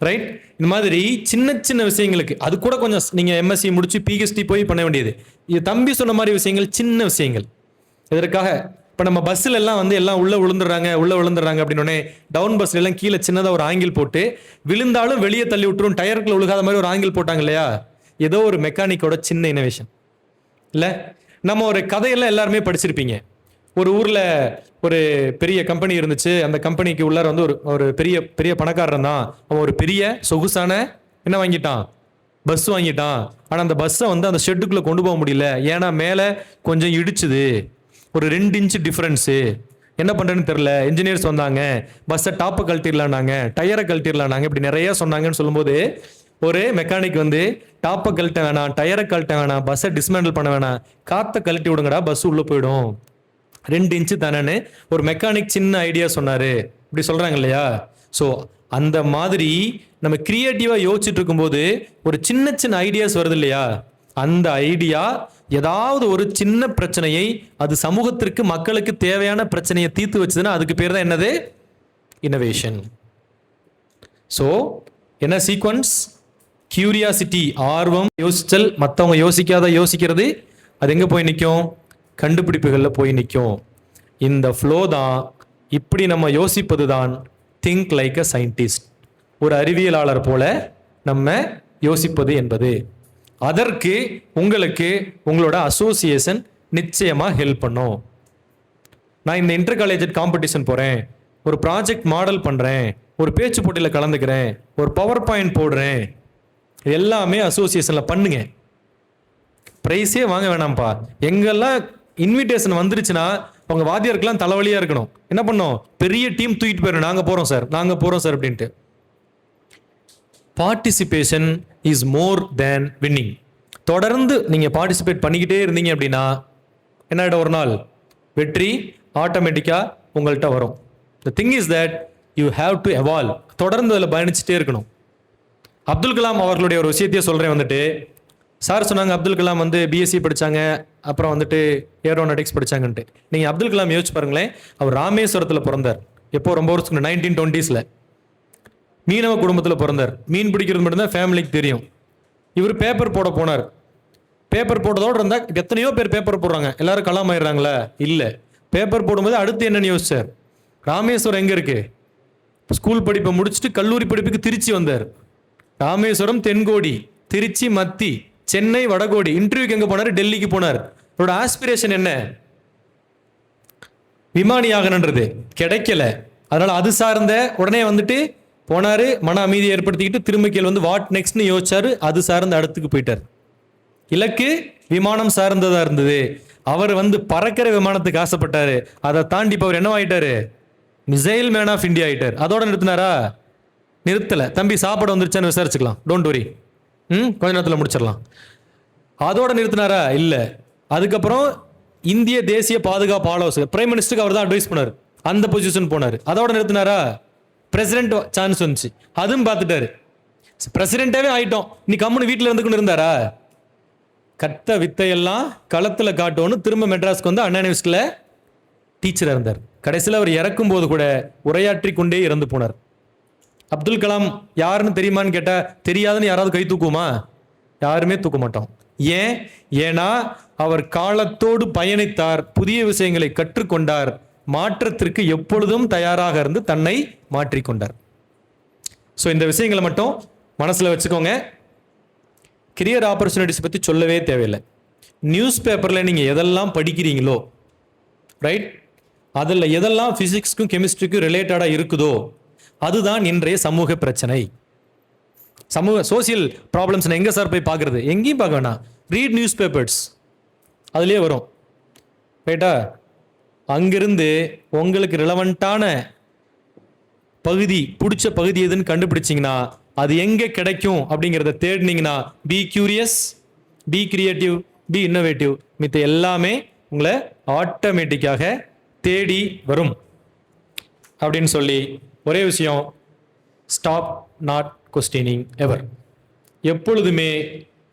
ரைட்? இந்த மாதிரி சின்ன சின்ன விஷயங்களுக்கு அது கூட கொஞ்சம் நீங்கள் எம்எஸ்சி முடிச்சு பிஹெச்டி போய் பண்ண வேண்டியது. இது தம்பி சொன்ன மாதிரி விஷயங்கள், சின்ன விஷயங்கள். இதற்காக இப்போ நம்ம பஸ்ஸில் எல்லாம் வந்து எல்லாம் உள்ளே விழுந்துடுறாங்க அப்படின்னே டவுன் பஸ்ல எல்லாம் கீழே சின்னதாக ஒரு ஆங்கிள் போட்டு விழுந்தாலும் வெளியே தள்ளி விட்டுரும், டயருக்குள்ள விழுகாத மாதிரி ஒரு ஆங்கிள் போட்டாங்க இல்லையா? ஏதோ ஒரு மெக்கானிக்கோட சின்ன இனோவேஷன் இல்லை? நம்ம ஒரு கதையெல்லாம் எல்லாருமே படிச்சிருப்பீங்க. ஒரு ஊரில் ஒரு பெரிய கம்பெனி இருந்துச்சு. அந்த கம்பெனிக்கு உள்ளார வந்து ஒரு பெரிய பெரிய பணக்காரன் தான். அவன் ஒரு பெரிய சொகுசான என்ன வாங்கிட்டான், பஸ் வாங்கிட்டான். ஆனால் அந்த பஸ்ஸை வந்து அந்த ஷெட்டுக்குள்ளே கொண்டு போக முடியல, ஏன்னா மேலே கொஞ்சம் இடிச்சுது, ஒரு 2 இன்ச்சு டிஃப்ரென்ஸு. என்ன பண்ணுறேன்னு தெரில. இன்ஜினியர்ஸ் வந்தாங்க, பஸ்ஸை டாப்பை கழட்டிடலான்னாங்க, டயரை கழட்டிடலான்னாங்க, இப்படி நிறையா சொன்னாங்கன்னு சொல்லும்போது ஒரு மெக்கானிக் வந்து டாப்பை கழட்ட வேணாம், டயரை கழட்ட வேணாம், பஸ்ஸை டிஸ்மேண்டில் பண்ண வேணாம், காற்றை கழட்டி விடுங்கடா, பஸ் உள்ளே போயிடும், 2 இன்ச்சு தானேன்னு ஒரு மெக்கானிக் சின்ன ஐடியா சொன்னார். இப்படி சொல்கிறாங்க இல்லையா? ஸோ அந்த மாதிரி நம்ம கிரியேட்டிவாக யோசிச்சுட்டு இருக்கும்போது ஒரு சின்ன சின்ன ஐடியாஸ் வருது இல்லையா? அந்த ஐடியா ஏதாவது ஒரு சின்ன பிரச்சனையை, அது சமூகத்திற்கு மக்களுக்கு தேவையான பிரச்சனையை தீர்த்து வச்சதுன்னா அதுக்கு பேர் தான் என்னது? இன்னோவேஷன். ஸோ என்ன சீக்வன்ஸ்? கியூரியாசிட்டி, ஆர்வம், யோசித்தல், மற்றவங்க யோசிக்கிறது, அது எங்கே போய் நிற்கும்? கண்டுபிடிப்புகளில் போய் நிற்கும். இந்த ஃப்ளோ தான், இப்படி நம்ம யோசிப்பது தான் திங்க் லைக் அ சயின்டிஸ்ட், ஒரு அறிவியலாளர் போல நம்ம யோசிப்பது என்பது. அதற்கு உங்களுக்கு உங்களோட அசோசியேஷன் நிச்சயமாக ஹெல்ப் பண்ணும். நான் இந்த இன்டர் காலேஜ் காம்படிஷன் போகிறேன், ஒரு ப்ராஜெக்ட் மாடல் பண்ணுறேன், ஒரு பேச்சு போட்டியில் கலந்துக்கிறேன், ஒரு பவர் பாயிண்ட் போடுறேன், எல்லாமே அசோசியேஷனில் பண்ணுங்க. ப்ரைஸே வாங்க வேணாம்ப்பா. எங்கெல்லாம் இன்விடேஷன் வந்துருச்சுன்னா அவங்க வாத்தியாருக்கெல்லாம் தலைவலியாக இருக்கணும். என்ன பண்ணோம்? பெரிய டீம் தூக்கிட்டு போயிடும், நாங்கள் போகிறோம் சார் அப்படின்ட்டு. Participation is more than winning. தொடர்ந்து நீங்கள் பார்ட்டிசிபேட் பண்ணிக்கிட்டே இருந்தீங்க அப்படின்னா என்ன ஆகிடும், ஒரு நாள் வெற்றி ஆட்டோமேட்டிக்காக உங்கள்கிட்ட வரும். The thing is that you have to evolve. தொடர்ந்து அதில் பயணிச்சுட்டே இருக்கணும். அப்துல் கலாம் அவர்களுடைய ஒரு விஷயத்தையே சொல்கிறேன். வந்துட்டு சார் சொன்னாங்க அப்துல் கலாம் வந்து பிஎஸ்சி படித்தாங்க, அப்புறம் வந்துட்டு ஏரோநாட்டிக்ஸ் படித்தாங்கன்ட்டு. நீங்கள் அப்துல் கலாம் யோசிச்சு பாருங்களேன். அவர் ராமேஸ்வரத்தில் பிறந்தார். எப்போ, ரொம்ப வருஷத்துக்கு 1920s. மீனவ குடும்பத்தில் பிறந்தார். மீன் பிடிக்கிறது மட்டும்தான் ஃபேமிலிக்கு தெரியும். இவர் பேப்பர் போட போனார். பேப்பர் போட்டதோடு இருந்தால் எத்தனையோ பேர் பேப்பர் போடுறாங்க, எல்லாரும் கலாம் ஆயிடுறாங்களா? இல்லை. பேப்பர் போடும்போது அடுத்து என்னன்னு யோசிச்சார். ராமேஸ்வரம் எங்கே இருக்கு? ஸ்கூல் படிப்பை முடிச்சுட்டு கல்லூரி படிப்புக்கு திருச்சி வந்தார். ராமேஸ்வரம் தென்கோடி, திருச்சி மத்தி, சென்னை வடகோடி. இன்டர்வியூக்கு எங்கே போனார்? டெல்லிக்கு போனார். அவரோட ஆஸ்பிரேஷன் என்ன? விமானி ஆகணுன்றது கிடைக்கல. அதனால அது சார்ந்த உடனே வந்துட்டு போனாரு, மன அமைதியை ஏற்படுத்திக்கிட்டு திரும்ப கீழ் வந்து வாட் நெக்ஸ்ட்னு யோசிச்சாரு. அது சார்ந்த அடுத்துக்கு போயிட்டார். இலக்கு விமானம் சார்ந்ததா இருந்தது. அவர் வந்து பறக்கிற விமானத்துக்கு ஆசைப்பட்டாரு. அதை தாண்டி இப்போ அவர் என்னவாயிட்டாரு? மிசைல் மேன் ஆஃப் இந்தியா ஆயிட்டார். அதோட நிறுத்தினாரா? நிறுத்தலை. தம்பி சாப்பாடு வந்துருச்சான்னு விசாரிச்சுக்கலாம், டோன்ட் வரி, கொஞ்ச நேரத்தில் முடிச்சிடலாம். அதோட நிறுத்தினாரா? இல்லை. அதுக்கப்புறம் இந்திய தேசிய பாதுகாப்பு ஆலோசகர், பிரைம் மினிஸ்டருக்கு அவர் தான் அட்வைஸ் பண்ணார். அந்த பொசிஷன் போனார். அதோட நிறுத்தினாரா? பிரசிடென்ட் சான்ஸ் வந்துச்சு, அதுவும் பார்த்துட்டாரு. பிரசிடென்டாவே ஆயிட்டோம், நீ கம்முன்னு வீட்டில் இருந்துக்கொண்டு இருந்தாரா? கத்த வித்தையெல்லாம் களத்தில் காட்டோன்னு திரும்ப மெட்ராஸ்க்கு வந்து அண்ணா யூனிவர்சிட்டியில் டீச்சராக இருந்தார். கடைசியில் அவர் இறக்கும் போது கூட உரையாற்றி கொண்டே இறந்து போனார். அப்துல் கலாம் யாருன்னு தெரியுமான்னு கேட்டால் தெரியாதுன்னு யாராவது கை தூக்குமா? யாருமே தூக்க மாட்டோம். ஏன்னா அவர் காலத்தோடு பயணித்தார், புதிய விஷயங்களை கற்றுக்கொண்டார், மாற்றத்திற்கு எப்பொழுதும் தயாராக இருந்து தன்னை மாற்றிக்கொண்டார். ஸோ இந்த விஷயங்களை மட்டும் மனசில் வச்சுக்கோங்க. கெரியர் ஆப்பர்ச்சுனிட்டிஸ் பற்றி சொல்லவே தேவையில்லை. நியூஸ் பேப்பரில் நீங்கள் எதெல்லாம் படிக்கிறீங்களோ, ரைட், அதில் எதெல்லாம் ஃபிசிக்ஸ்க்கும் கெமிஸ்ட்ரிக்கும் ரிலேட்டடாக இருக்குதோ அதுதான் இன்றைய சமூக பிரச்சனை. சோசியல் ப்ராப்ளம்ஸ் எங்கே சார் போய் பார்க்குறது? எங்கேயும் பார்க்க வேணாம், ரீட் நியூஸ் பேப்பர்ஸ், அதுலேயே வரும், ரைட்டா? அங்கிருந்து உங்களுக்கு ரிலவெண்ட்டான பகுதி, பிடிச்ச பகுதி எதுன்னு கண்டுபிடிச்சிங்கன்னா அது எங்கே கிடைக்கும் அப்படிங்கிறத தேடினீங்கன்னா be curious, be creative, be innovative, மித்த எல்லாமே உங்களை ஆட்டோமேட்டிக்காக தேடி வரும். அப்படின்னு சொல்லி ஒரே விஷயம், ஸ்டாப் நாட் கொஸ்டினிங் எவர். எப்பொழுதுமே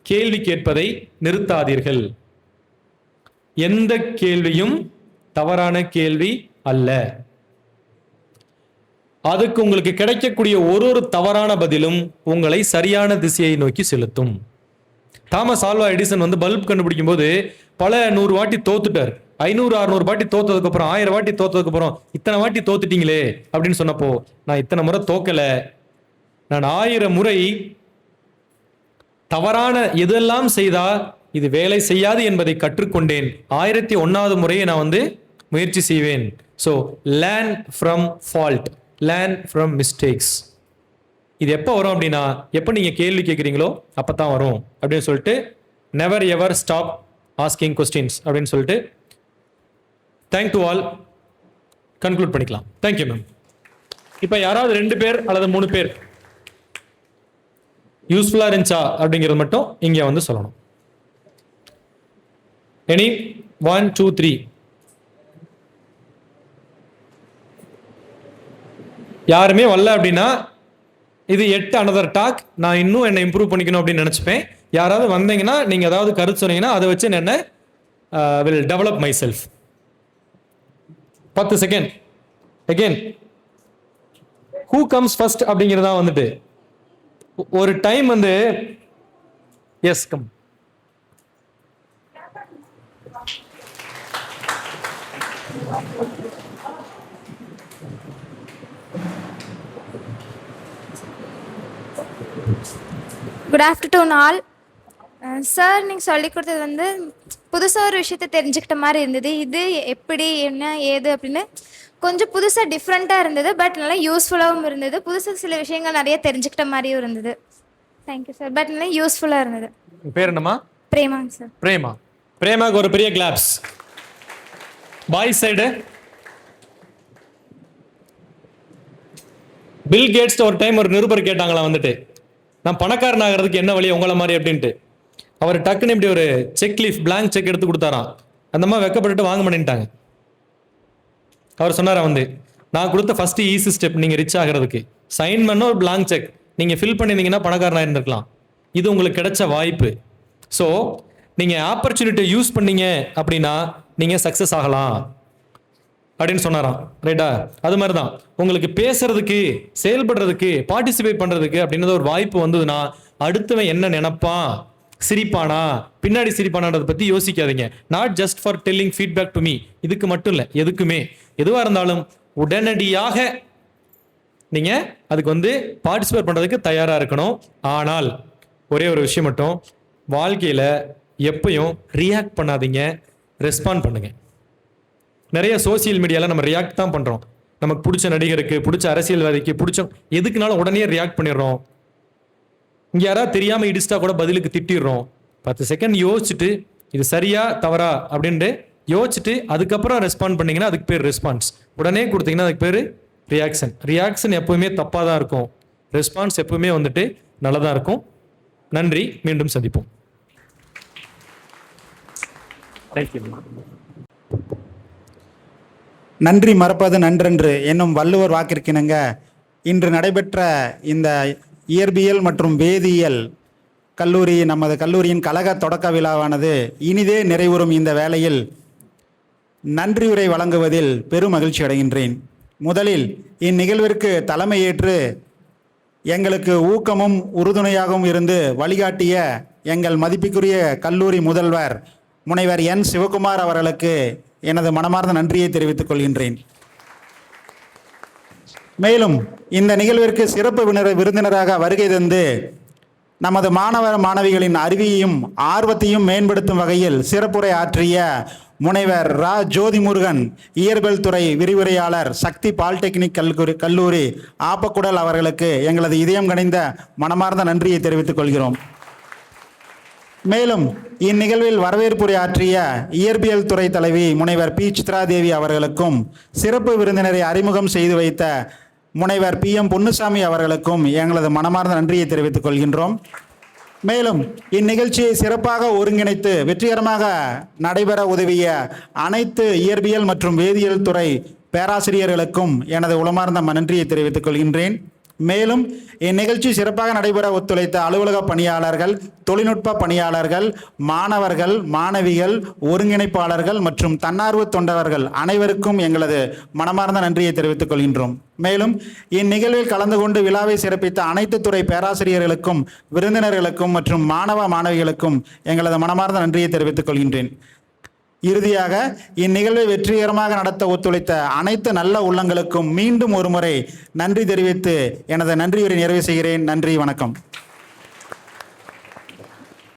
கேள்வி கேட்பதை நிறுத்தாதீர்கள். எந்த கேள்வியும் தவறான கேள்வி அல்ல. அதுக்கு உங்களுக்கு கிடைக்கக்கூடிய ஒரு தவறான பதிலும் உங்களை சரியான திசையை நோக்கி செலுத்தும். தாமஸ் ஆல்வா எடிசன் வந்து பல்ப் கண்டுபிடிக்கும் போது பல 100 வாட்டி தோத்துட்டார். 500-600 வாட்டி தோத்ததுக்கு அப்புறம், 1000 வாட்டி தோத்ததுக்கு அப்புறம், இத்தனை வாட்டி தோத்துட்டீங்களே அப்படின்னு சொன்னப்போ, நான் இத்தனை முறை தோக்கல, நான் 1000 முறை தவறான எதெல்லாம் செய்தா இது வேலை செய்யாது என்பதை கற்றுக்கொண்டேன். 1001வது முறையை நான் வந்து முயற்சி செய்வேன். So learn from fault, learn from mistakes. இது எப்போ வரும் அப்படின்னா, எப்போ நீங்கள் கேள்வி கேட்குறீங்களோ அப்போ தான் வரும் அப்படின்னு சொல்லிட்டு, never ever stop asking questions அப்படின்னு சொல்லிட்டு, தேங்க் டு ஆல் கன்க்ளூட் பண்ணிக்கலாம். Thank you ma'am. இப்போ யாராவது 2 பேர் அல்லது 3 பேர் யூஸ்ஃபுல்லாக இருந்துச்சா அப்படிங்கிறது மட்டும் இங்கே வந்து சொல்லணும். எனி 1 2 3? யாருமே வரல அப்படின்னா இது 8 another டாக். நான் இன்னும் என்னை இம்ப்ரூவ் பண்ணிக்கணும் அப்படின்னு நினச்சிப்பேன். யாராவது வந்தீங்கன்னா நீங்கள் ஏதாவது கருத்து சொன்னீங்கன்னா அதை வச்சு என்ன will develop myself. 10 second. Again, who comes first அப்படிங்கிறதா வந்துட்டு ஒரு டைம் வந்து, yes come. Good afternoon all. Sir, நீங்கள் சொல்லிக் கொடுத்தது வந்து புதுசாக ஒரு விஷயத்தை தெரிஞ்சுக்கிட்ட மாதிரி இருந்தது. இது எப்படி, என்ன, ஏது அப்படின்னு கொஞ்சம் புதுசாக டிஃப்ரெண்ட்டாக இருந்தது. பட் நல்லா யூஸ்ஃபுல்லாகவும் இருந்தது. புதுசாக சில விஷயங்கள் நிறைய தெரிஞ்சுக்கிட்ட மாதிரியும் இருந்தது. Thank you sir. பட் நல்லா யூஸ்ஃபுல்லாக இருந்தது. பேர் என்னம்மா? பிரேமாங்க சார். பிரேமா. பிரேமாக்கு ஒரு பெரிய கிளாப்ஸ். பாய் சைடு பில் கேட்ஸ் ஒரு டைம் ஒரு நிருபர் கேட்டாங்களா வந்துட்டு, நான் பணக்காரன் ஆகிறதுக்கு என்ன வழி உங்களை மாதிரி அப்படின்ட்டு. அவர் டக்குன்னு இப்படி ஒரு செக் லீஃப் பிளாங்க் செக் எடுத்து கொடுத்தாராம். அந்த மாதிரி வெக்கப்பட்டுட்டு வாங்க மாட்டேன்ட்டாங்க. அவர் சொன்னாரா நான் கொடுத்த ஃபர்ஸ்ட் ஈஸி ஸ்டெப் நீங்கள் ரிச் ஆகிறதுக்கு, சைன் பண்ண ஒரு பிளாங்க் செக் நீங்கள் ஃபில் பண்ணியிருந்தீங்கன்னா பணக்காரனாக இருந்திருக்கலாம். இது உங்களுக்கு கிடைச்ச வாய்ப்பு. ஸோ நீங்கள் ஆப்பர்ச்சுனிட்டியை யூஸ் பண்ணீங்க அப்படின்னா நீங்கள் சக்ஸஸ் ஆகலாம் அப்படின்னு சொன்னாராம். ரைட்டா? அது மாதிரி தான் உங்களுக்கு பேசுறதுக்கு, செயல்படுறதுக்கு, பார்ட்டிசிபேட் பண்ணுறதுக்கு அப்படின்றது ஒரு வாய்ப்பு வந்ததுன்னா அடுத்தவன் என்ன நினைப்பான், சிரிப்பானா, பின்னாடி சிரிப்பானான்றதை பற்றி யோசிக்காதீங்க. Not just for telling feedback to me, இதுக்கு மட்டும் இல்லை, எதுக்குமே எதுவாக இருந்தாலும் உடனடியாக நீங்கள் அதுக்கு பார்ட்டிசிபேட் பண்ணுறதுக்கு தயாராக இருக்கணும். ஆனால் ஒரே ஒரு விஷயம் மட்டும், வாழ்க்கையில் எப்பயும் ரியாக்ட் பண்ணாதீங்க, ரெஸ்பாண்ட் பண்ணுங்க. நிறைய சோசியல் மீடியாவில் நம்ம ரியாக்ட் தான் பண்ணுறோம். நமக்கு பிடிச்ச நடிகருக்கு, பிடிச்ச அரசியல்வாதிக்கு, பிடிச்ச எதுக்குனாலும் உடனே ரியாக்ட் பண்ணிடுறோம். இங்கே யாராவது தெரியாமல் இடிச்சிட்டா கூட பதிலுக்கு திட்டிடுறோம். 10 செகண்ட் யோசிச்சுட்டு இது சரியா தவறா அப்படின்ட்டு யோசிச்சுட்டு அதுக்கப்புறம் ரெஸ்பாண்ட் பண்ணீங்கன்னா அதுக்கு பேர் ரெஸ்பான்ஸ். உடனே கொடுத்தீங்கன்னா அதுக்கு பேர் ரியாக்ஷன். ரியாக்ஷன் எப்பவுமே தப்பாக தான் இருக்கும், ரெஸ்பான்ஸ் எப்பவுமே நல்லதாக இருக்கும். நன்றி, மீண்டும் சந்திப்போம். நன்றி மறப்பது நன்றென்று என்னும் வள்ளுவர் வாக்கிற்கிணங்க இன்று நடைபெற்ற இந்த இயற்பியல் மற்றும் வேதியியல் கல்லூரி, நமது கல்லூரியின் கழக தொடக்க விழாவானது இனிதே நிறைவுறும் இந்த வேளையில் நன்றியுரை வழங்குவதில் பெரும் மகிழ்ச்சி அடைகின்றேன். முதலில் இந்நிகழ்விற்கு தலைமையேற்று எங்களுக்கு ஊக்கமும் உறுதுணையாகவும் இருந்து வழிகாட்டிய எங்கள் மதிப்புக்குரிய கல்லூரி முதல்வர் முனைவர் என் சிவகுமார் அவர்களுக்கு எனது மனமார்ந்த நன்றியை தெரிவித்துக் கொள்கின்றேன். மேலும் இந்த நிகழ்விற்கு சிறப்பு விருந்தினராக வருகை தந்து நமது மாணவ மாணவிகளின் அறிவையும் ஆர்வத்தையும் மேம்படுத்தும் வகையில் சிறப்புரை ஆற்றிய முனைவர் ரா ஜோதிமுருகன், இயற்பியல் துறை விரிவுரையாளர், சக்தி பாலிடெக்னிக் கல்லூரி ஆப்பக்குடல் அவர்களுக்கு எங்களது இதயம் கனிந்த மனமார்ந்த நன்றியை தெரிவித்துக் கொள்கிறோம். மேலும் இந்நிகழ்வில் வரவேற்புரை ஆற்றிய இயற்பியல் துறை தலைவி முனைவர் பி சித்ராதேவி அவர்களுக்கும், சிறப்பு விருந்தினரை அறிமுகம் செய்து வைத்த முனைவர் PM பொன்னுசாமி அவர்களுக்கும் எங்களது மனமார்ந்த நன்றியை தெரிவித்துக் கொள்கின்றோம். மேலும் இந்நிகழ்ச்சியை சிறப்பாக ஒருங்கிணைத்து வெற்றிகரமாக நடைபெற உதவிய அனைத்து இயற்பியல் மற்றும் வேதியியல் துறை பேராசிரியர்களுக்கும் எனது உளமார்ந்த நன்றியை தெரிவித்துக் கொள்கின்றேன். மேலும் இந்நிகழ்ச்சி சிறப்பாக நடைபெற ஒத்துழைத்த அலுவலக பணியாளர்கள், தொழில்நுட்ப பணியாளர்கள், மாணவர்கள், மாணவிகள், ஒருங்கிணைப்பாளர்கள் மற்றும் தன்னார்வ தொண்டர்கள் அனைவருக்கும் எங்களது மனமார்ந்த நன்றியை தெரிவித்துக் கொள்கின்றோம். மேலும் இந்நிகழ்வில் கலந்து கொண்டு விழாவை சிறப்பித்த அனைத்து துறை பேராசிரியர்களுக்கும், விருந்தினர்களுக்கும் மற்றும் மாணவ மாணவிகளுக்கும் எங்களது மனமார்ந்த நன்றியை தெரிவித்துக் கொள்கின்றேன். இறுதியாக இந்நிகழ்வை வெற்றிகரமாக நடத்த ஒத்துழைத்த அனைத்து நல்ல உள்ளங்களுக்கும் மீண்டும் ஒருமுறை நன்றி தெரிவித்து எனது நன்றியுரை நிறைவு செய்கிறேன். நன்றி, வணக்கம்.